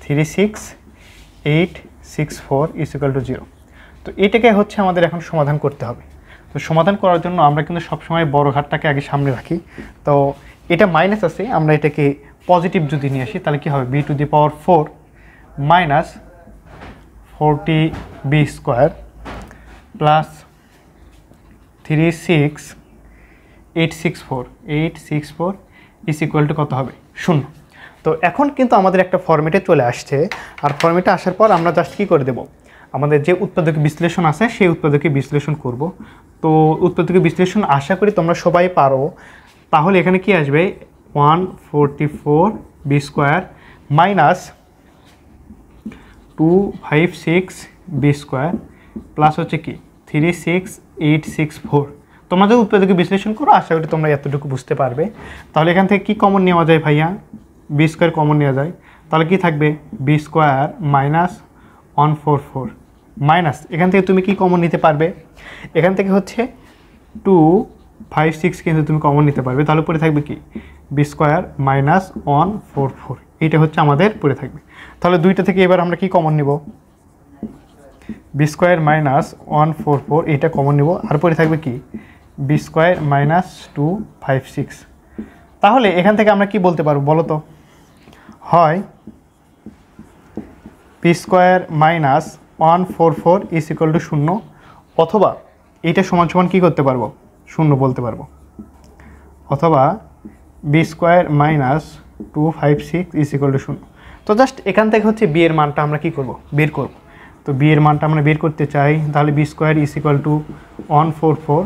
36864 ইজ ইকুয়াল টু 0। তো এটাকে হচ্ছে আমাদের এখন সমাধান করতে হবে। তো সমাধান করার জন্য আমরা কিন্তু সবসময় বড় ঘাটটাকে আগে সামনে রাখি। তো এটা মাইনাস আছে, আমরা এটাকে পজিটিভ যদি নিয়ে আসি তাহলে কী হবে B to the power 4 minus 40 B square plus 36864 is equal to কত হবে 0। তো এখন কিন্তু আমাদের একটা ফর্মেটে চলে আসছে, আর ফর্মেটে আসার পর আমরা জাস্ট কী করে দেব, আমাদের যে উৎপাদকীয় বিশ্লেষণ আছে সেই উৎপাদকীয় বিশ্লেষণ করব। তো উৎপাদকীয় বিশ্লেষণ আশা করি তোমরা সবাই পারো, তাহলে এখানে কি আসবে 144b² মাইনাস 256b² প্লাস হচ্ছে কি 36864। তোমাদের উৎপাদকে বিশ্লেষণ করো, আশা করি তোমরা এতটুকু বুঝতে পারবে। তাহলে এখান থেকে কি কমন নেওয়া যায় ভাইয়া? b² কমন নেওয়া যায়, তাহলে কি থাকবে b² মাইনাস 144 মাইনাস এখান থেকে তুমি কি কমন নিতে পারবে? এখান থেকে হচ্ছে 256 কিন্তু তুমি কমন নিতে পারবে, তাহলে পরে থাকবে কি b² মাইনাস 144, এইটা হচ্ছে আমাদের পরে থাকবে। তাহলে দুইটা থেকে এবার আমরা কি কমন নিব? b² মাইনাস 144 এটা কমন নিব, আর পরে থাকবে কি b² মাইনাস 256। তাহলে এখান থেকে আমরা কি বলতে পারবো বলো তো? হয় b² minus 144 is equal two 0, অথবা এইটা সমান সমান কী করতে পারবো? 0 বলতে পারবো, অথবা b² minus 256 is equal two 0। তো জাস্ট এখান থেকে হচ্ছে বি এর মানটা আমরা কি করব? বের করব। তো বি এর মানটা আমরা বের করতে চাই, তাহলে b² ইজ ইকুয়াল টু 144।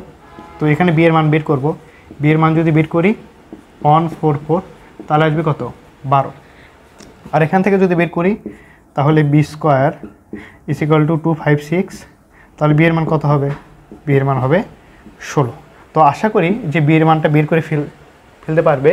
তো এখানে বি এর মান বের করব, বি এর মান যদি বের করি 144 তাহলে আসবে কত? 12। আর এখান থেকে যদি বের করি তাহলে b² ইজ ইকুয়াল টু 256, তাহলে বি এর মান কত হবে? বি এর মান হবে 16। তো আশা করি যে বি এর মানটা বের করে ফেলতে পারবে।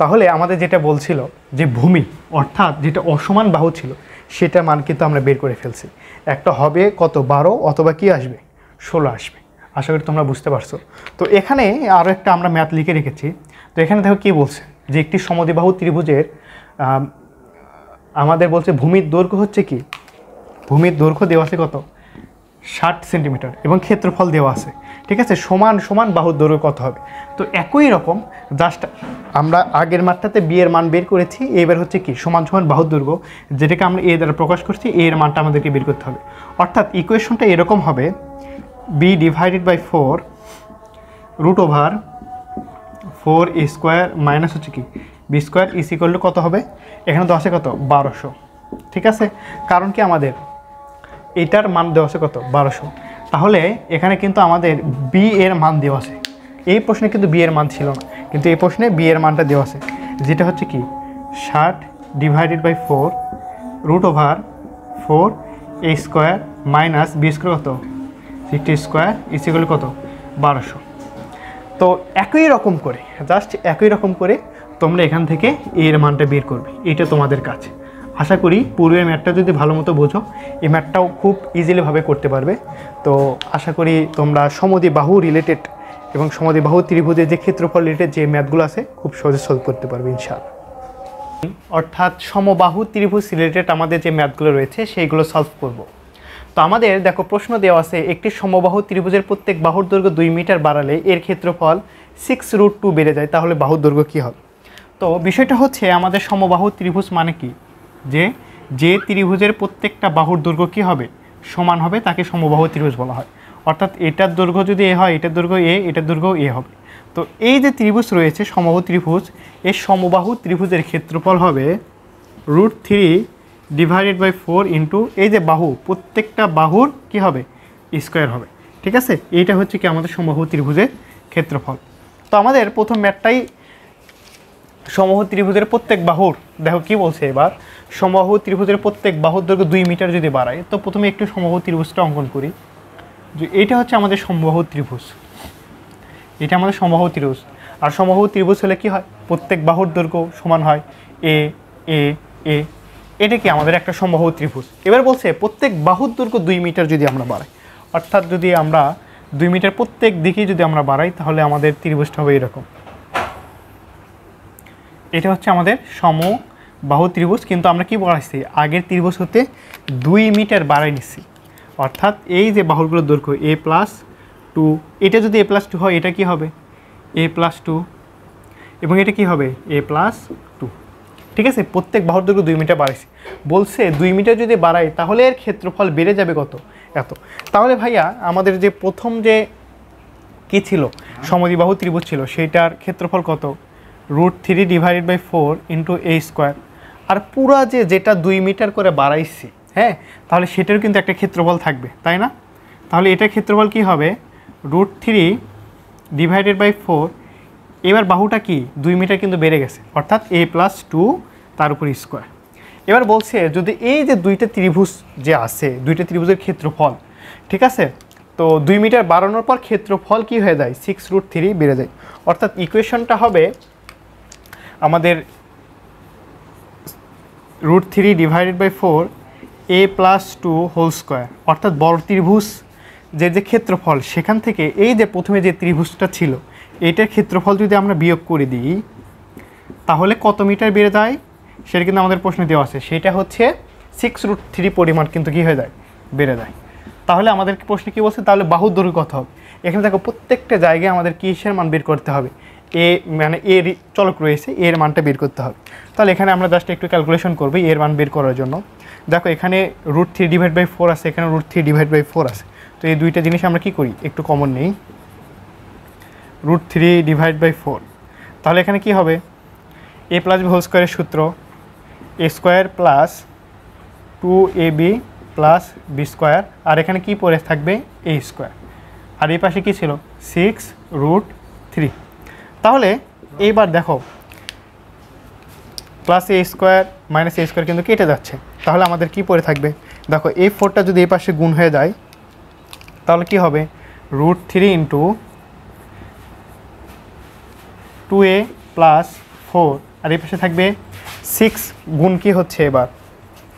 তাহলে আমাদের যেটা বলছিল যে ভূমি অর্থাৎ যেটা অসমান বাহু ছিল সেটার মান কিন্তু আমরা বের করে ফেলছি। একটা হবে কত? 12, অথবা কি আসবে? 16 আসবে। আশা করি তোমরা বুঝতে পারছো। তো এখানে আরও একটা আমরা ম্যাথ লিখে রেখেছি। তো এখানে দেখো কী বলছে, যে একটি সমদ্বিবাহু ত্রিভুজের আমাদের বলছে ভূমির দৈর্ঘ্য হচ্ছে কি, ভূমির দৈর্ঘ্য দেওয়া আছে কত? 60 সেন্টিমিটার এবং ক্ষেত্রফল দেওয়া আছে, ঠিক আছে? সমান সমান বাহুর দৈর্ঘ্য কত হবে? তো একই রকম জাস্ট আমরা আগের মাত্রাতে বি এর মান বের করেছি, এবার হচ্ছে কি সমান সমান বাহুর দৈর্ঘ্য, যেটাকে আমরা এ দ্বারা প্রকাশ করছি, এ এর মানটা আমাদেরকে বের করতে হবে। অর্থাৎ ইকুয়েশনটা এরকম হবে b/4 root over 4a² minus হচ্ছে কি b² ইজ ইকুয়াল টু কত হবে? এখানে দেওয়া আছে কত? 1200, ঠিক আছে? কারণ কি আমাদের এটার মান দেওয়া আছে কত? 1200। তাহলে এখানে কিন্তু আমাদের বি এর মান দেওয়া আছে। এই প্রশ্নে কিন্তু বি এর মান ছিল না, কিন্তু এই প্রশ্নে বি এর মানটা দেওয়া আছে, যেটা হচ্ছে কি 60/4 root over 4a² minus b² কত? 60² ইজ ইকুয়াল টু কত? 1200। তো একই রকম করে জাস্ট একই রকম করে তোমরা এখান থেকে এর মানটা বের করবে, এটা তোমাদের কাছে। আশা করি পূর্বের ম্যাথটা যদি ভালো মতো বোঝো এই ম্যাথটাও খুব ইজিলিভাবে করতে পারবে। তো আশা করি তোমরা সমদ্বিবাহু রিলেটেড এবং সমদ্বিবাহু ত্রিভুজের যে ক্ষেত্রফল রিলেটেড যে ম্যাথগুলো আছে খুব সহজে সলভ করতে পারবে ইনশাআল্লাহ। অর্থাৎ সমবাহু ত্রিভুজ রিলেটেড আমাদের যে ম্যাথগুলো রয়েছে সেইগুলো সলভ করব। তো আমাদের দেখো প্রশ্ন দেওয়া আছে, একটি সমবাহু ত্রিভুজের প্রত্যেক বাহুর দৈর্ঘ্য 2 মিটার বাড়ালে এর ক্ষেত্রফল 6√2 বেড়ে যায়, তাহলে বাহুর দৈর্ঘ্য কী হবে? তো বিষয়টা হচ্ছে আমাদের সমবাহু ত্রিভুজ মানে কি, যে ত্রিভুজের প্রত্যেকটা বাহুর দৈর্ঘ্য কী হবে? সমান হবে, তাকে সমবাহু ত্রিভুজ বলা হয়। অর্থাৎ এটার দৈর্ঘ্য যদি এ হয়, এটার দৈর্ঘ্য এ, এটার দৈর্ঘ্য এ হবে। তো এই যে ত্রিভুজ রয়েছে সমবাহু ত্রিভুজ, এই সমবাহু ত্রিভুজের ক্ষেত্রফল হবে √3/4 ইন্টু এই যে বাহু, প্রত্যেকটা বাহুর কি হবে? স্কোয়ার হবে, ঠিক আছে? এইটা হচ্ছে কি আমাদের সমবাহু ত্রিভুজের ক্ষেত্রফল। তো আমাদের প্রথম ম্যাথটাই সমবাহু ত্রিভুজের প্রত্যেক বাহুর, দেখো কি বলছে এবার, সমবাহু ত্রিভুজের প্রত্যেক বাহুর দৈর্ঘ্য 2 মিটার যদি বাড়ায়, তো প্রথমে একটু সমবাহু ত্রিভুজটা অঙ্কন করি। যে এইটা হচ্ছে আমাদের সমবাহু ত্রিভুজ, এটা আমাদের সমবাহু ত্রিভুজ। আর সমবাহু ত্রিভুজ হলে কি হয়? প্রত্যেক বাহুর দৈর্ঘ্য সমান হয় এ এ এ, এটা কি আমাদের একটা সমবাহু ত্রিভুজ। এবার বলছে প্রত্যেক বাহুর দৈর্ঘ্য 2 মিটার যদি আমরা বাড়াই, অর্থাৎ যদি আমরা 2 মিটার প্রত্যেক দিকেই যদি আমরা বাড়াই, তাহলে আমাদের ত্রিভুজটা হবে এরকম। এটা হচ্ছে আমাদের সমবাহু ত্রিভুজ, কিন্তু আমরা কি বাড়াইছি? আগের ত্রিভুজ হতে 2 মিটার বাড়াই নিচ্ছি। অর্থাৎ এই যে বাহুগুলোর দৈর্ঘ্য a+2, এটা যদি a+2 হয়, এটা কি হবে? a+2, এবং এটা কি হবে? a+2, ঠিক আছে? প্রত্যেক বাহুর দৈর্ঘ্য 2 মিটার বাড়াইছি। বলছে 2 মিটার যদি বাড়াই তাহলে এর ক্ষেত্রফল বেড়ে যাবে কত? এত। তাহলে ভাইয়া আমাদের যে প্রথম যে কি ছিল, সমদ্বিবাহু ত্রিভুজ ছিল, সেইটার ক্ষেত্রফল কত? √3/4 ইন্টু a²। আর পুরা যেটা 2 মিটার করে বাড়াইছি, হ্যাঁ, তাহলে সেটারও কিন্তু একটা ক্ষেত্রফল থাকবে, তাই না? তাহলে এটার ক্ষেত্রফল কি হবে? √3/4 এবার বাহুটা কি 2 মিটার কিন্তু বেড়ে গেছে, অর্থাৎ a + 2 তার উপর স্কোয়ার। এবার বলছে যদি এই যে দুইটা ত্রিভুজ যে আছে, দুইটা ত্রিভুজের ক্ষেত্রফল, ঠিক আছে, তো 2 মিটার বাড়ানোর পর ক্ষেত্রফল কি হয়ে যায়, 6√3 বেড়ে যায়। অর্থাৎ ইকুয়েশনটা হবে আমাদের √3 / 4 a + 2 হোল স্কোয়ার। অর্থাৎ বড় ত্রিভুজ যে ক্ষেত্রফল, সেখান থেকে এই যে প্রথমে যে ত্রিভুজটা ছিল এইটার ক্ষেত্রফল যদি আমরা বিয়োগ করে দিই তাহলে কত মিটার বেড়ে যায় সেটা কিন্তু আমাদের প্রশ্নে দেওয়া আছে। সেটা হচ্ছে 6√3 পরিমাণ কিন্তু কী হয়ে যায়, বেড়ে যায়। তাহলে আমাদের প্রশ্নে কী বলছে, তাহলে বাহুর দৈর্ঘ্য কত হবে। এখানে দেখো প্রত্যেকটা জায়গায় আমাদের কিসের মান বের করতে হবে, এ মানে এর চলক রয়েছে, এর মানটা বের করতে হবে। তাহলে এখানে আমরা জাস্ট একটু ক্যালকুলেশন করবো এর মান বের করার জন্য। দেখো এখানে √3 / 4 আছে, এখানে √3 / 4 আছে। তো এই দুইটা জিনিস আমরা কি করি, একটু কমন নেই, √3 / 4। তাহলে এখানে কি হবে, a + b হোল স্কোয়ারের সূত্র a² + 2ab + b স্কোয়ার, আর এখানে কি পড়ে থাকবে a², আর এই পাশে কি ছিল 6√3। তাহলে এইবার দেখো +a² - a² কিন্তু কেটে যাচ্ছে, তাহলে আমাদের কি পড়ে থাকবে, দেখো এই 4টা যদি এই পাশে গুণ হয়ে যায় তাহলে কি হবে √3 × 2a + 4, আর এই পাশে থাকবে 6 গুণ কি হচ্ছে এবার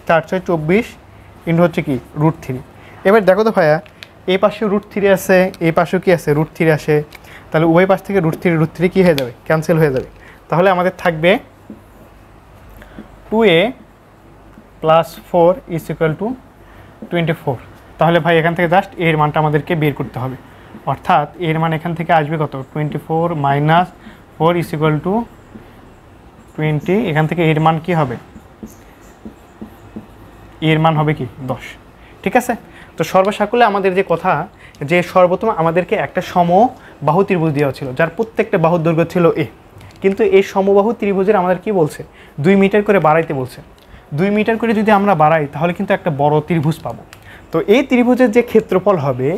4 × 6 = 24 ইন্টু হচ্ছে কি √3। এবার দেখো তো ভাইয়া এই পাশে √3 আছে, এই পাশেও কি আছে √3 আসে, তাহলে উভয় পাশ থেকে √3 কী হয়ে যাবে, ক্যান্সেল হয়ে যাবে। তাহলে আমাদের থাকবে 2a + 4 = 24। তাহলে ভাই এখান থেকে জাস্ট এর মানটা আমাদেরকে বের করতে হবে, অর্থাৎ এর মান এখান থেকে আসবে কত, 24 - 4 = 20। এখান থেকে এর মান কি হবে, এর মান হবে কি 10। ঠিক আছে, তো সর্বসাকুল্যে আমাদের যে কথা, যে সর্বপ্রথম আমাদেরকে একটা সমবাহু ত্রিভুজ দেওয়া ছিল যার প্রত্যেকটা বাহুর দৈর্ঘ্য ছিল a, কিন্তু এই সমবাহু ত্রিভুজের আমাদের কি বলছে 2 মিটার করে বাড়াইতে বলছে। 2 মিটার করে যদি আমরা বাড়াই তাহলে কিন্তু একটা বড় ত্রিভুজ পাবো। তো এই ত্রিভুজের যে ক্ষেত্রফল হবে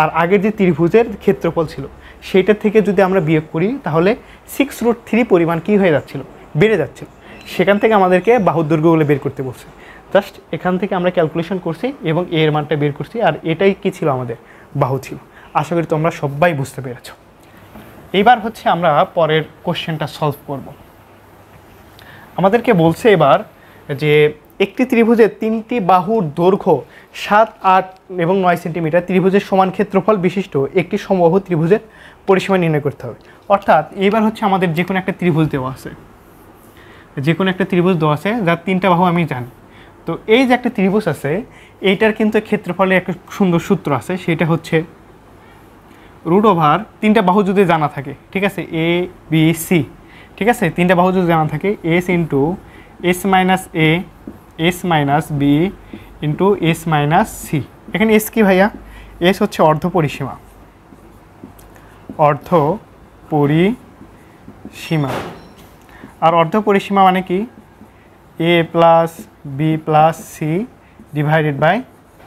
আর আগের যে ত্রিভুজের ক্ষেত্রফল ছিল সেইটা থেকে যদি আমরা বিয়োগ করি তাহলে 6√3 পরিমাণ কি হয়ে যাচ্ছিল, বেড়ে যাচ্ছিল। সেখান থেকে আমাদেরকে বাহুর দৈর্ঘ্যগুলো বের করতে বলছে। জাস্ট এখান থেকে আমরা ক্যালকুলেশন করছি এবং এর মানটা বের করছি, আর এটাই কি ছিল, আমাদের বাহু ছিল। আশা করি তোমরা সবাই বুঝতে পেরেছ। এইবার হচ্ছে আমরা পরের কোশ্চেনটা সলভ করব। আমাদেরকে বলছে এবার যে একটি ত্রিভুজের 3টি বাহুর দৈর্ঘ্য 7, 8 এবং 9 সেন্টিমিটার, ত্রিভুজের সমান ক্ষেত্রফল বিশিষ্ট একটি সমবাহু ত্রিভুজের পরিসীমা নির্ণয় করতে হবে। অর্থাৎ এইবার হচ্ছে আমাদের যে কোনো একটা ত্রিভুজ দেওয়া আছে, যে কোনো একটা ত্রিভুজ দেওয়া আছে যার 3টা বাহু আমি জানি। তো এই যে একটা ত্রিভুজ আছে এইটার কিন্তু ক্ষেত্রফলের একটা সুন্দর সূত্র আছে, সেটা হচ্ছে √, 3টা বাহু যদি জানা থাকে, ঠিক আছে, a b c, ঠিক আছে, 3টা বাহু যদি জানা থাকে s × s - a s - b × s - c। এখানে s কি ভাইয়া, s হচ্ছে অর্ধ পরিসীমা, অর্ধ পরিসীমা। আর অর্ধ পরিসীমা মানে কি, a + b + c /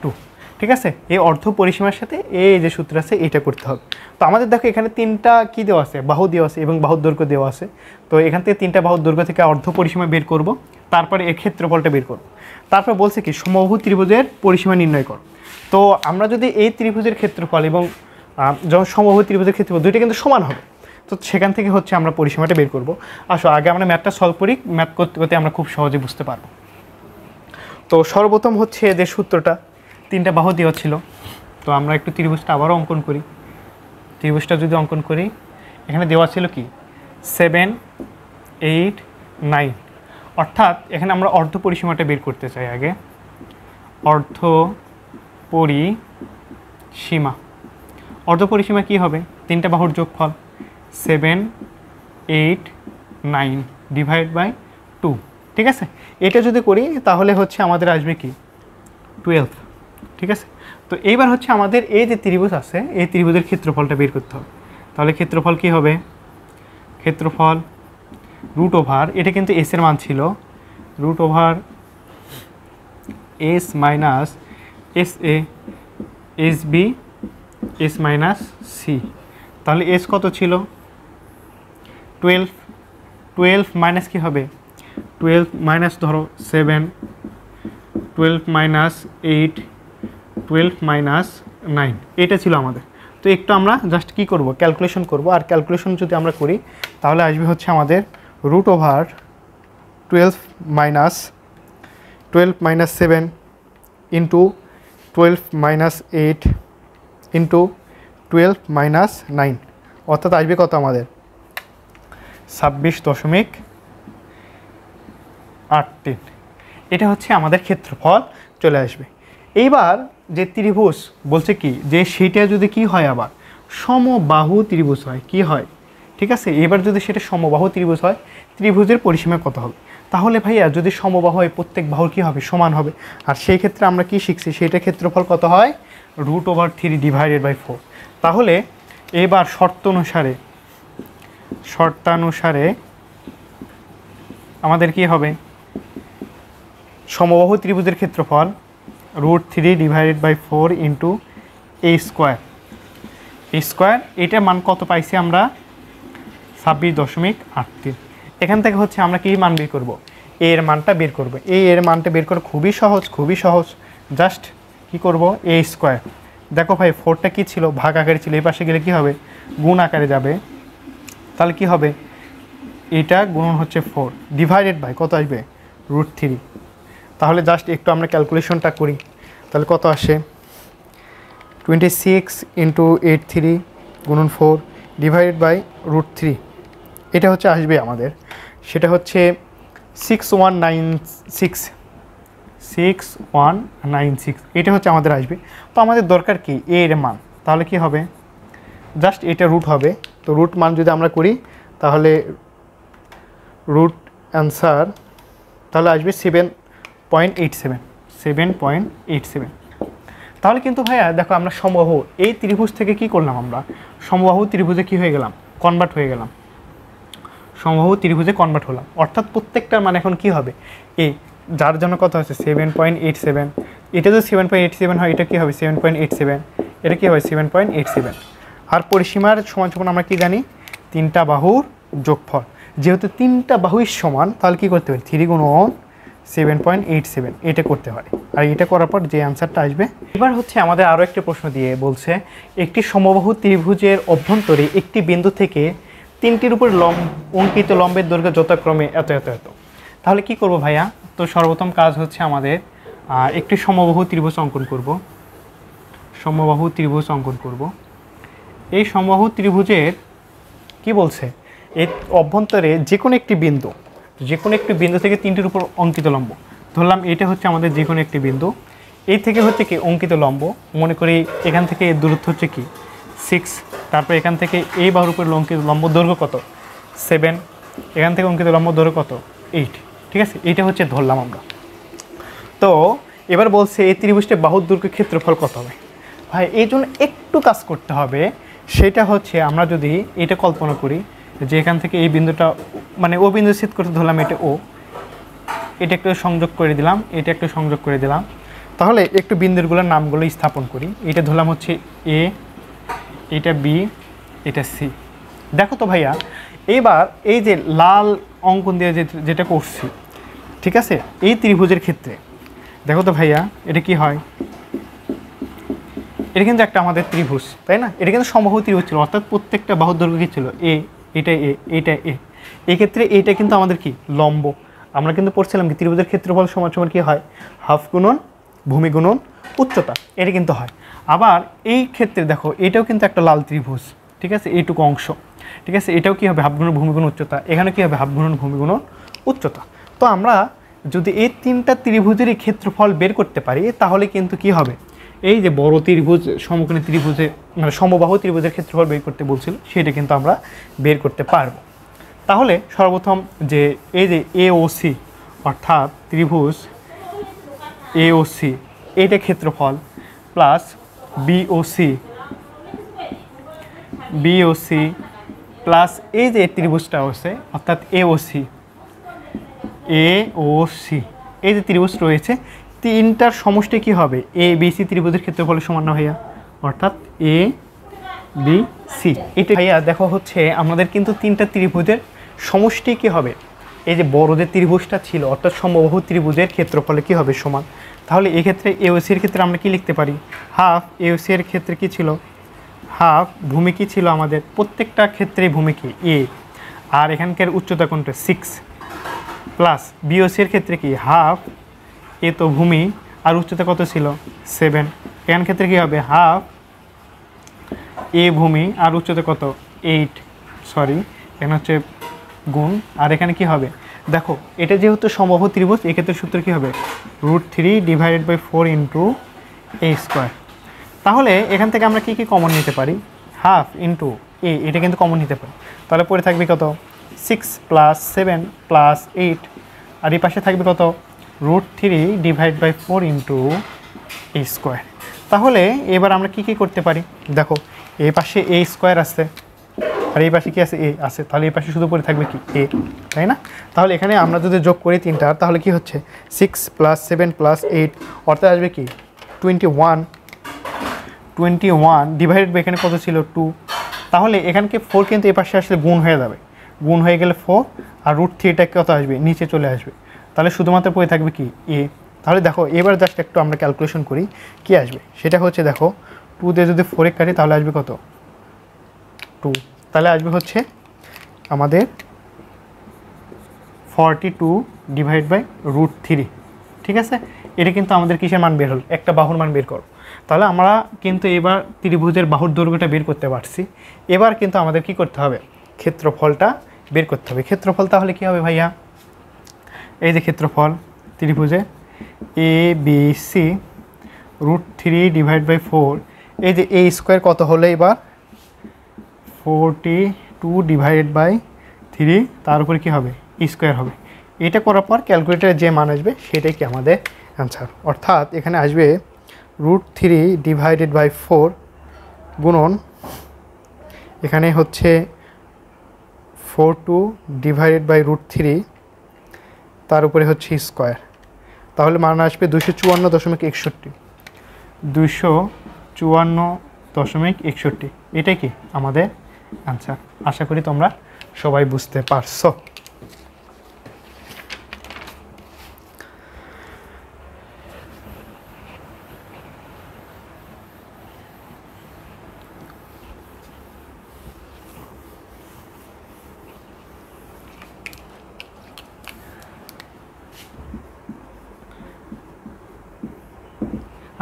2। ঠিক আছে, এই অর্ধ পরিসীমার সাথে এই যে সূত্র আছে এটা করতে হবে। তো আমাদের দেখো এখানে 3টা কি দেওয়া আছে, বাহু দেওয়া আছে এবং বাহুর দৈর্ঘ্য দেওয়া আছে। তো এখান থেকে 3টা বাহুর দৈর্ঘ্য থেকে অর্ধ পরিসীমা বের করব, তারপরে এর ক্ষেত্রফলটা বের করব। তারপর বলছে কি সমবাহু ত্রিভুজের পরিসীমা নির্ণয় করো। তো আমরা যদি এই ত্রিভুজের ক্ষেত্রফল এবং যখন সমবাহু ত্রিভুজের ক্ষেত্রফল দুইটা কিন্তু সমান হবে, তো সেখান থেকে হচ্ছে আমরা পরিসীমাটা বের করব। আসো আগে আমরা ম্যাথটা সলভ করি, ম্যাথ করতে করতে আমরা খুব সহজে বুঝতে পারবো। তো সর্বপ্রথম হচ্ছে যে সূত্রটা, 3টা বাহু দেওয়া ছিল, তো আমরা একটু ত্রিভুজটা আবারও অঙ্কন করি। ত্রিভুজটা যদি অঙ্কন করি, এখানে দেওয়া ছিল কি 7, 8, 9, অর্থাৎ এখানে আমরা অর্ধ পরিসীমাটা বের করতে চাই। আগে অর্ধ পরিসীমা, অর্ধ পরিসীমা কী হবে, 3টা বাহুর যোগফল 7, 8, 9 / 2। ঠিক আছে, এটা যদি করি তাহলে হচ্ছে আমাদের আসবে কি 12। ঠিক আছে, তো এইবার হচ্ছে আমাদের এই যে ত্রিভুজ আছে এই ত্রিভুজের ক্ষেত্রফলটা বের করতে হবে। তাহলে ক্ষেত্রফল কি হবে, ক্ষেত্রফল √, এটা কিন্তু s এর মান ছিল, √s - sa sb s - c। তাহলে s কত ছিল 12 12 মাইনাস কী হবে 12 মাইনাস ধরো 7, 12 মাইনাস 8, 12 মাইনাস 9, এটা ছিল আমাদের। তো একটু আমরা জাস্ট কী করব, ক্যালকুলেশন করব। আর ক্যালকুলেশন যদি আমরা করি তাহলে আসবে হচ্ছে আমাদের √12 minus 7 into 12 minus 8 into 12 minus 9, অর্থাৎ আসবে কত আমাদের 26.83। এটা হচ্ছে আমাদের ক্ষেত্রফল চলে আসবে। এইবার যে ত্রিভুজ বলছে কি যে সেইটা যদি কি হয় আবার সমবাহু ত্রিভুজ হয়, কি হয়, ঠিক আছে। এবার যদি সেটা সমবাহু ত্রিভুজ হয়, ত্রিভুজের পরিসীমা কত হবে? তাহলে ভাইয়া যদি সমবাহু হয় প্রত্যেক বাহুর কী হবে সমান হবে। আর সেই ক্ষেত্রে আমরা কি শিখছি, সেইটা ক্ষেত্রফল কত হয় √3 ডিভাইডেড বাই 4। তাহলে এবার শর্তানুসারে আমাদের কি হবে সমবাহু ত্রিভুজের ক্ষেত্রফল √3 divided by 4 into a square. এটার মান কত পাইছি আমরা 26.83। এখান থেকে হচ্ছে আমরা কি মান বের করব, এর মানটা বের করব। এর মানটা বের করা খুবই সহজ। জাস্ট কি করব a স্কোয়ার। দেখো ভাই 4টা কি ছিল ভাগ আকারে ছিল, এই পাশে গেলে কি হবে গুণ আকারে যাবে। তাহলে কি হবে এটা গুণন হচ্ছে 4 ডিভাইডেড বাই কত আসবে √3। তাহলে জাস্ট একটু আমরা ক্যালকুলেশনটা করি। তাহলে কত আসে 26 ইন্টু 83 গুণন 4 ডিভাইডেড বাই √3। এটা হচ্ছে আসবে আমাদের, সেটা হচ্ছে 6196। এটা হচ্ছে আমাদের আসবে। তো আমাদের দরকার কি এর মান, তাহলে কি হবে জাস্ট এটা রুট হবে। তো রুট মান যদি আমরা করি তাহলে রুট অ্যান্সার তাহলে আসবে 7.87। তাহলে কিন্তু ভাইয়া দেখো আমরা সমবাহু এই ত্রিভুজ থেকে কি করলাম, আমরা সমবাহু ত্রিভুজে কি হয়ে গেলাম কনভার্ট হয়ে গেলাম, সমবাহু ত্রিভুজে কনভার্ট হলাম। অর্থাৎ প্রত্যেকটার মানে এখন কি হবে এ, যার জন্য কত হচ্ছে 7.87। এটা যদি 7.87 হয় এটা কি হবে 7.87, এটা কি হবে 7.87। আর পরিসীমার সমান সমান আমরা কি জানি 3টা বাহুর যোগফল। যেহেতু 3টা বাহুই সমান তাহলে কি করতে হবে 3 গুণন 7.87 এটা করতে হয়। আর এটা করার পর যে অ্যান্সারটা আসবে। এবার হচ্ছে আমাদের আরও একটা প্রশ্ন দিয়ে বলছে একটি সমবাহু ত্রিভুজের অভ্যন্তরে একটি বিন্দু থেকে 3টির উপর অঙ্কিত লম্বের দৈর্ঘ্য যথাক্রমে এত। তাহলে কি করব ভাইয়া? তো সর্বপ্রথম কাজ হচ্ছে আমাদের একটি সমবাহু ত্রিভুজ অঙ্কন করব। এই সমবাহু ত্রিভুজের কি বলছে এর অভ্যন্তরে যে কোনো একটি বিন্দু থেকে 3টির উপর অঙ্কিত লম্ব, ধরলাম এটা হচ্ছে আমাদের যে কোনো একটি বিন্দু, এই থেকে হচ্ছে কি অঙ্কিত লম্ব, মনে করি এখান থেকে এর দূরত্ব হচ্ছে কি 6, তারপর এখান থেকে এই বাহুর উপর অঙ্কিত লম্ব দৈর্ঘ্য কত 7, এখান থেকে অঙ্কিত লম্ব দৈর্ঘ্য কত 8, ঠিক আছে। এটা হচ্ছে ধরলাম আমরা। তো এবার বলছে এই ত্রিভুজটির বাহুর দৈর্ঘ্য ক্ষেত্রফল কত হবে। ভাই এই জন্য একটু কাজ করতে হবে, সেটা হচ্ছে আমরা যদি এটা কল্পনা করি যে এখান থেকে এই বিন্দুটা মানে ও বিন্দু ছেদ করতে ধরলাম এটা ও, এটা একটু সংযোগ করে দিলাম, এটা একটু সংযোগ করে দিলাম। তাহলে একটু বিন্দুগুলোর নামগুলো স্থাপন করি। এটা ধরলাম হচ্ছে এ, এটা বি, এটা সি। দেখো তো ভাইয়া এবার এই যে লাল অঙ্কন দিয়ে যেটা করছি, ঠিক আছে, এই ত্রিভুজের ক্ষেত্রে দেখো তো ভাইয়া এটা কি হয়, এটা কিন্তু একটা আমাদের ত্রিভুজ, তাই না? এটা কিন্তু সমবাহু ত্রিভুজ ছিল, অর্থাৎ প্রত্যেকটা বাহুর দৈর্ঘ্য কী ছিল এ, এটা এ, এটা এ। এই ক্ষেত্রে এইটা কিন্তু আমাদের কি লম্ব। আমরা কিন্তু পড়ছিলাম কি ত্রিভুজের ক্ষেত্রফল সমান সমান কি হয় হাফ গুণন ভূমি গুণন উচ্চতা, এটা কিন্তু হয়। আবার এই ক্ষেত্রে দেখো এটাও কিন্তু একটা লাল ত্রিভুজ, ঠিক আছে, এইটুকু অংশ, ঠিক আছে, এটাও কি হবে হাফ গুণন ভূমি গুণন উচ্চতা, এখানে কি হবে হাফ গুণন ভূমি গুণন উচ্চতা। তো আমরা যদি এই 3টা ত্রিভুজেরই ক্ষেত্রফল বের করতে পারি তাহলে কিন্তু কি হবে এই যে বড় ত্রিভুজ সমকোণী ত্রিভুজে মানে সমবাহু ত্রিভুজের ক্ষেত্রফল বের করতে বলছিল সেটা কিন্তু আমরা বের করতে পারবো। তাহলে সর্বপ্রথম যে এই যে এওসি অর্থাৎ ত্রিভুজ এওসি এইটা ক্ষেত্রফল প্লাস বিওসি প্লাস এই যে ত্রিভুজটা আছে অর্থাৎ এওসি এই যে ত্রিভুজ রয়েছে 3টার সমষ্টি কি হবে এ বি সি ত্রিভুজের ক্ষেত্রফলের সমান না ভাইয়া, অর্থাৎ এ বি সি। এটা ভাইয়া দেখো হচ্ছে আমাদের কিন্তু তিনটা ত্রিভুজের সমষ্টি কী হবে, এই যে বড় যে ত্রিভুজটা ছিল অর্থাৎ সমবাহু ত্রিভুজের ক্ষেত্রফলে কী হবে সমান। তাহলে এক্ষেত্রে এওসির ক্ষেত্রে আমরা কি লিখতে পারি, হাফ এওসি এর ক্ষেত্রে কী ছিল, হাফ ভূমি কী ছিল আমাদের প্রত্যেকটা ক্ষেত্রেই ভূমি কি এ, আর এখানকার উচ্চতা কোনটা 6 প্লাস বিওসি এর ক্ষেত্রে কি হাফ এ তো ভূমি আর উচ্চতা কত ছিল 7, এখান ক্ষেত্রে কী হবে হাফ এ ভূমি আর উচ্চতা কত 8, সরি এখানে হচ্ছে গুণ, আর এখানে কি হবে দেখো এটা যেহেতু সমবাহু ত্রিভুজ এক্ষেত্রে সূত্র কী হবে √3/4 ইন্টু এ স্কোয়ার। তাহলে এখান থেকে আমরা কি কি কমন নিতে পারি, হাফ ইন্টু এ, এটা কিন্তু কমন নিতে পারি। তাহলে পরে থাকবে কত 6 + 7 + 8, আর এই পাশে থাকবে কত √3/4 ইন্টু এ স্কোয়ার। তাহলে এবার আমরা কি কি করতে পারি, দেখো এই পাশে এ স্কোয়ার আছে আর এই পাশে কি আছে এ আছে, তাহলে এই পাশে শুধু পড়ে থাকবে কি এ, তাই না। তাহলে এখানে আমরা যদি যোগ করি তিনটা তাহলে কি হচ্ছে 6 + 7 + 8 অর্থাৎ আসবে কি 21 ডিভাইডেড বাই এখানে কত ছিল 2। তাহলে এখানকে 4 কিন্তু এই পাশে আসলে গুণ হয়ে যাবে, গুণ হয়ে গেলে 4 আর √3টা কত আসবে নিচে চলে আসবে, তাহলে শুধুমাত্র পড়ে থাকবে কি এ। তাহলে দেখো এবার জাস্ট একটু আমরা ক্যালকুলেশন করি কি আসবে, সেটা হচ্ছে দেখো 2 দিয়ে যদি 4 কাটি তাহলে আসবে কত 2, তাহলে আসবে হচ্ছে আমাদের 42 / √3, ঠিক আছে। এটা কিন্তু আমাদের কিসের মান বের হল, একটা বাহুর মান বের করো। তাহলে আমরা কিন্তু এবার ত্রিভুজের বাহুর দৈর্ঘ্যটা বের করতে পারছি, এবার কিন্তু আমাদের কি করতে হবে ক্ষেত্রফলটা বের করতে হবে। ক্ষেত্রফল তাহলে কি হবে ভাইয়া, এই যে ক্ষেত্রফল ত্রিভুজে এ বি সি √3/4, এই যে এ স্কোয়ার কত হলো এবার 42/3, তার উপরে কী হবে স্কোয়ার হবে। এটা করার পর ক্যালকুলেটারে যে মান আসবে সেটাই কি আমাদের অ্যান্সার, অর্থাৎ এখানে আসবে √3/4 গুণন এখানে হচ্ছে 42/√3 তার উপরে হচ্ছে স্কোয়ার, তাহলে মান আসবে 254.61, 254.61, এটাই কি আমাদের আনসার। আশা করি তোমরা সবাই বুঝতে পারছো।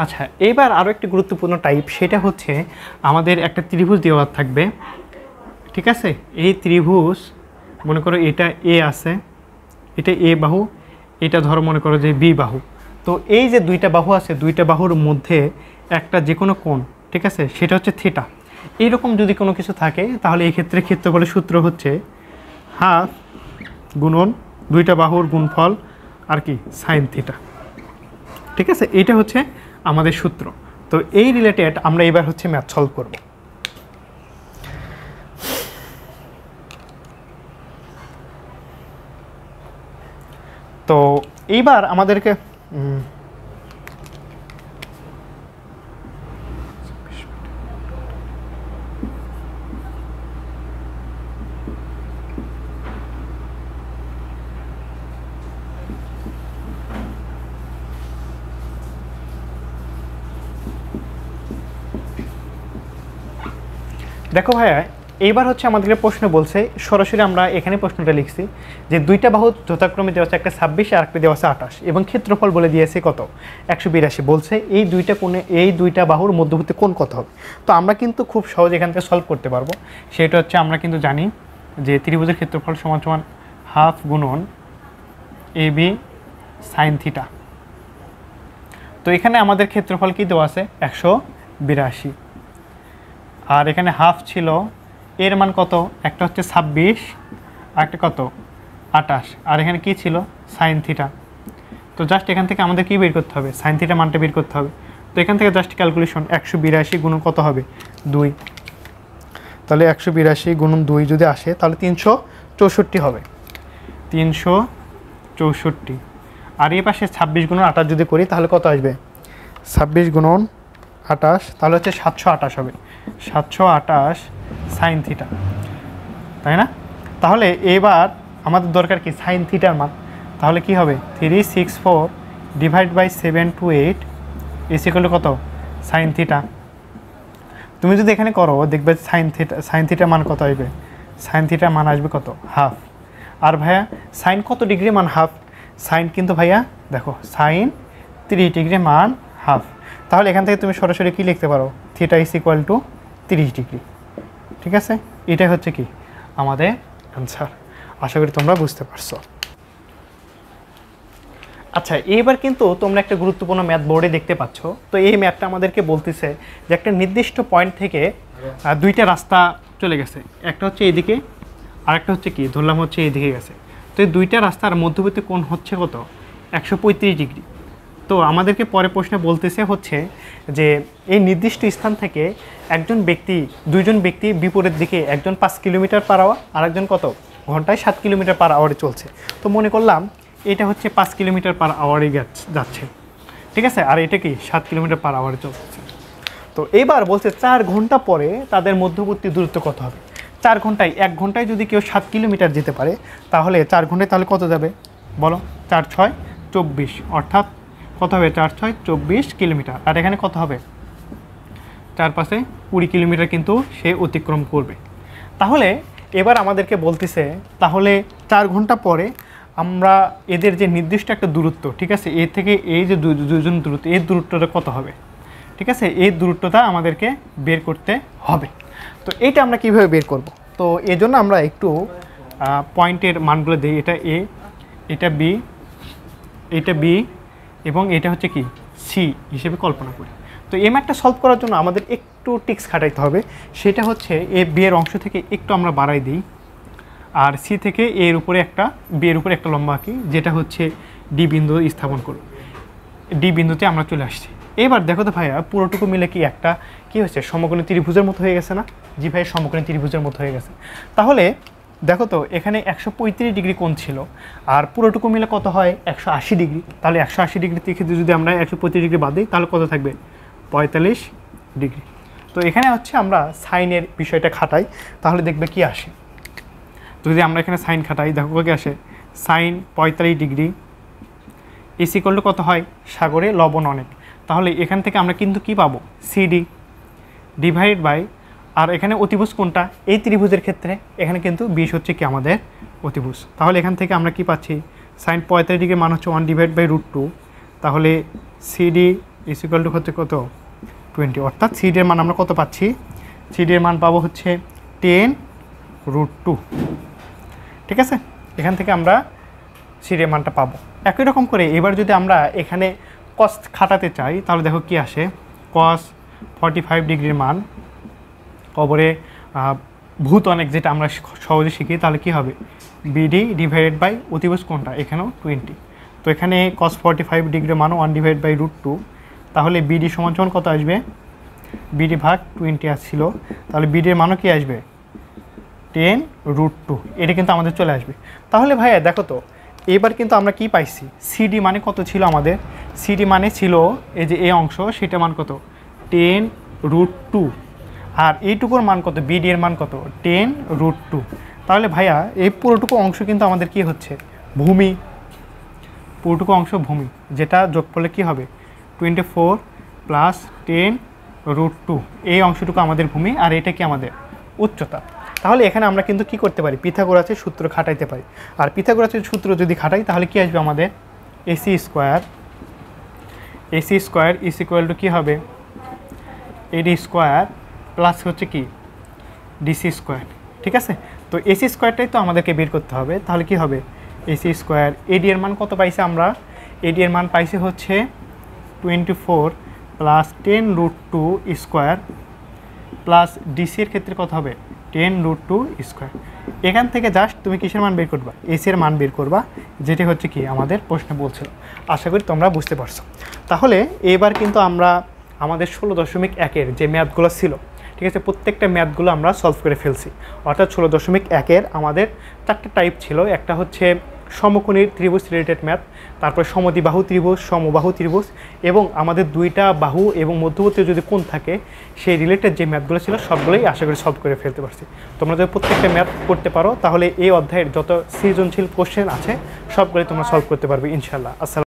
আচ্ছা, এবার আরও একটি গুরুত্বপূর্ণ টাইপ, সেটা হচ্ছে আমাদের একটা ত্রিভুজ দেওয়া থাকবে, ঠিক আছে। এই ত্রিভুজ মনে করো এটা এ আছে, এটা এ বাহু, এটা ধরো মনে করো যে বি বাহু। তো এই যে দুইটা বাহু আছে, দুইটা বাহুর মধ্যে একটা যে কোনো কোণ, ঠিক আছে, সেটা হচ্ছে থিটা। এইরকম যদি কোনো কিছু থাকে তাহলে এই ক্ষেত্রে ক্ষেত্রফলের সূত্র হচ্ছে হাফ গুণন দুইটা বাহুর গুণফল আর কি সাইন থিটা, ঠিক আছে। এইটা হচ্ছে আমাদের সূত্র। তো এই রিলেটেড আমরা এবার হচ্ছে ম্যাথ সলভ করব। তো এইবার আমাদেরকে দেখো ভাইয়া, এইবার হচ্ছে আমাদেরকে প্রশ্ন বলছে, সরাসরি আমরা এখানে প্রশ্নটা লিখছি যে দুইটা বাহু যথাক্রমে দেওয়া আছে, একটা 26 আর একটা দেওয়া আছে 28, এবং ক্ষেত্রফল বলে দিয়েছে কত 182। বলছে এই দুইটা কোণে, এই দুইটা বাহুর মধ্যবর্তী কোণ কত হবে। তো আমরা কিন্তু খুব সহজ এখান থেকে সলভ করতে পারবো। সেটা হচ্ছে আমরা কিন্তু জানি যে ত্রিভুজের ক্ষেত্রফল সমান সমান হাফ গুণন এ বি সাইন থিটা। তো এখানে আমাদের ক্ষেত্রফল কি দেওয়া আছে 182, আর এখানে হাফ ছিল, এর মান কত, একটা হচ্ছে 26 আর একটা কত 28, আর এখানে কি ছিল সাইন থিটা। তো জাস্ট এখান থেকে আমাদের কি বের করতে হবে, সাইন থিটা মানটা বের করতে হবে। তো এখান থেকে জাস্ট ক্যালকুলেশন 182 গুণন কত হবে 2, তাহলে 182 গুণন 2 যদি আসে তাহলে 364 হবে, 364। আর এই পাশে 26 গুণন 28 যদি করি তাহলে কত আসবে 26 গুণন 28, তাহলে হচ্ছে 728 হবে, 728 সাইন থিটা, তাই না? তাহলে এবার আমাদের দরকার কি সাইন থিটার মান, তাহলে কি হবে 364 ডিভাইড বাই 728 ইকুয়াল কত সাইন থিটা। তুমি যদি এখানে করো দেখবে সাইন থিটার মান কত আসবে, সাইন থিটার মান আসবে কত হাফ। আর ভাইয়া সাইন কত ডিগ্রি মান হাফ, সাইন কিন্তু ভাইয়া দেখো সাইন 30 ডিগ্রি মান হাফ। তাহলে এখান থেকে তুমি সরাসরি কি লিখতে পারো, theta is equal two 30 degree. ঠিক আছে, এটাই হচ্ছে কি আমাদের অ্যান্সার। আশা করি তোমরা বুঝতে পারছো। আচ্ছা, এবার কিন্তু তোমরা একটা গুরুত্বপূর্ণ ম্যাথ বোর্ডে দেখতে পাচ্ছ। তো এই ম্যাথটা আমাদেরকে বলতেছে যে একটা নির্দিষ্ট পয়েন্ট থেকে দুইটা রাস্তা চলে গেছে, একটা হচ্ছে এইদিকে আর একটা হচ্ছে কি ধরলাম হচ্ছে এইদিকে গেছে। তো এই দুইটা রাস্তার মধ্যবর্তী কোণ হচ্ছে কত 135 ডিগ্রি। তো আমাদেরকে পরে প্রশ্নে বলতেছে হচ্ছে যে এই নির্দিষ্ট স্থান থেকে দুইজন ব্যক্তি বিপরীত দিকে, একজন 5 কিলোমিটার পার আওয়ার আর একজন কত ঘন্টায় 7 কিলোমিটার পার আওয়ারে চলছে। তো মনে করলাম এটা হচ্ছে 5 কিলোমিটার পার আওয়ারে যাচ্ছে, ঠিক আছে, আর এটা কি 7 কিলোমিটার পার আওয়ারে চলছে। তো এবার বলছে 4 ঘন্টা পরে তাদের মধ্যবর্তী দূরত্ব কত হবে। 4 ঘন্টায়, 1 ঘন্টায় যদি কেউ 7 কিলোমিটার যেতে পারে তাহলে 4 ঘন্টায় তাহলে কত যাবে বলো, 4 6 24, অর্থাৎ কত হবে 4 6 24 কিলোমিটার। আর এখানে কত হবে 4 5 20 কিলোমিটার কিন্তু সে অতিক্রম করবে। তাহলে এবার আমাদেরকে বলতেছে তাহলে 4 ঘন্টা পরে আমরা এদের যে নির্দিষ্ট একটা দূরত্ব, ঠিক আছে, এর থেকে এই যে দুজন দূরত্ব, এর দূরত্বটা কত হবে, ঠিক আছে, এই দূরত্বটা আমাদেরকে বের করতে হবে। তো এটা আমরা কিভাবে বের করব, তো এই জন্য আমরা একটু পয়েন্টের মানগুলো দিই। এটা এ, এটা বি, এটা বি এবং এটা হচ্ছে কি সি হিসেবে কল্পনা করি। তো এই ম্যাথটা সলভ করার জন্য আমাদের একটু টিক্স খাটাইতে হবে। সেটা হচ্ছে এ বি এর অংশ থেকে একটু আমরা বাড়াই দিই, আর সি থেকে এর উপরে বি এর উপরে একটা লম্বা আঁকি, যেটা হচ্ছে ডি বিন্দু স্থাপন করব। ডি বিন্দুতে আমরা চলে আসছি। এবার দেখো তো ভাইয়া পুরোটুকু মিলে কি একটা কি হয়েছে সমকোণী ত্রিভুজের মতো হয়ে গেছে না? জি ভাই, সমকোণী ত্রিভুজের মতো হয়ে গেছে। তাহলে দেখো তো এখানে 135 ডিগ্রি কোণ ছিল, আর পুরোটুকু মিলে কত হয় 180 ডিগ্রি। তাহলে 180 ডিগ্রি থেকে যদি আমরা 135 ডিগ্রি বাদ দিই তাহলে কত থাকবে 45 ডিগ্রি। তো এখানে হচ্ছে আমরা সাইনের বিষয়টা খাটাই, তাহলে দেখবে কি আসে। তো যদি আমরা এখানে সাইন খাটাই দেখো কি আসে, sine 45 degree is equal to কত হয়, সাগরে লবণ অনেক। তাহলে এখান থেকে আমরা কিন্তু কি পাবো, সিডি ডিভাইড বাই, আর এখানে অতিভুজ কোনটা এই ত্রিভুজের ক্ষেত্রে, এখানে কিন্তু 20 হচ্ছে কি আমাদের অতিভুজ। তাহলে এখান থেকে আমরা কি পাচ্ছি, সাইন 45 ডিগ্রির মান হচ্ছে 1 ডিভাইড বাই √2। তাহলে সিডি ইজ ইকুয়াল টু হচ্ছে কত 20, অর্থাৎ সিডি এর মান আমরা কত পাচ্ছি, সিডি এর মান পাবো হচ্ছে 10√2। ঠিক আছে, এখান থেকে আমরা সিডি এর মানটা পাবো। একই রকম করে এবার যদি আমরা এখানে কস খাটাতে চাই তাহলে দেখো কি আসে, কস 45 ডিগ্রির মান কবরে ভূত অনেক, যেটা আমরা সহজে শিখি, তাহলে কি হবে বিডি ডিভাইডেড বাই অতিভুজ কোনটা এখানেও 20। তো এখানে কস 45 ডিগ্রির মানও 1 ডিভাইড বাই √2। তাহলে বিডি সমান সমান কত আসবে, বিডি ভাগ 20 আসছিল, তাহলে বিডির মানও কি আসবে 10√2। এটা কিন্তু আমাদের চলে আসবে। তাহলে ভাইয়া দেখো তো এবার কিন্তু আমরা কি পাইছি, সিডি মানে কত ছিল আমাদের, সিডি মানে ছিল এই যে এই অংশ, সেটা মান কত 10√2, আর এইটুকুর মান কত, বিডি এর মান কত 10√2। তাহলে ভাইয়া এই পুরোটুকু অংশ কিন্তু আমাদের কি হচ্ছে ভূমি, পুরোটুকু অংশ ভূমি, যেটা যোগ করলে কি হবে 24 + 10√2, এই অংশটুকু আমাদের ভূমি, আর এটা কি আমাদের উচ্চতা। তাহলে এখানে আমরা কিন্তু কি করতে পারি, পিথাগোরাসের সূত্র খাটাইতে পারি। আর পিথাগোরাসের সূত্র যদি খাটাই তাহলে কি আসবে আমাদের, AC square is equal to কী হবে AD স্কোয়ার প্লাস হচ্ছে কি DC স্কোয়ার। ঠিক আছে, তো AC স্কোয়ারটাই তো আমাদেরকে বের করতে হবে। তাহলে কি হবে AC স্কোয়ার, AD এর মান কত পাইছি আমরা, AD এর মান পাইছি হচ্ছে 24 + 10√2 স্কোয়ার প্লাস DC এর ক্ষেত্রে কত হবে 10√2 স্কোয়ার। এখান থেকে জাস্ট তুমি কিসের মান বের করবা, এসি এর মান বের করবা, যেটি হচ্ছে কি আমাদের প্রশ্নে বলছিল। আশা করি তোমরা বুঝতে পারছো। তাহলে এবার কিন্তু আমরা আমাদের 16.1-এর যে ম্যাথগুলো ছিল, ঠিক আছে, প্রত্যেকটা ম্যাথগুলো আমরা সলভ করে ফেলছি। অর্থাৎ 16.1-এর আমাদের 4টা টাইপ ছিল। একটা হচ্ছে সমকোণীর ত্রিভুজ রিলেটেড ম্যাথ, তারপর সমদ্বিবাহু ত্রিভুজ, সমবাহু ত্রিভুজ এবং আমাদের দুইটা বাহু এবং মধ্যবর্তী যদি কোণ থাকে সেই রিলেটেড যে ম্যাথগুলো ছিল সবগুলোই আশা করি সলভ করে ফেলতে পারছি। তোমরা যদি প্রত্যেকটা ম্যাথ করতে পারো তাহলে এই অধ্যায়ের যত সৃজনশীল কোশ্চেন আছে সবগুলোই তোমরা সলভ করতে পারবে ইনশাআল্লাহ। আসসালাম।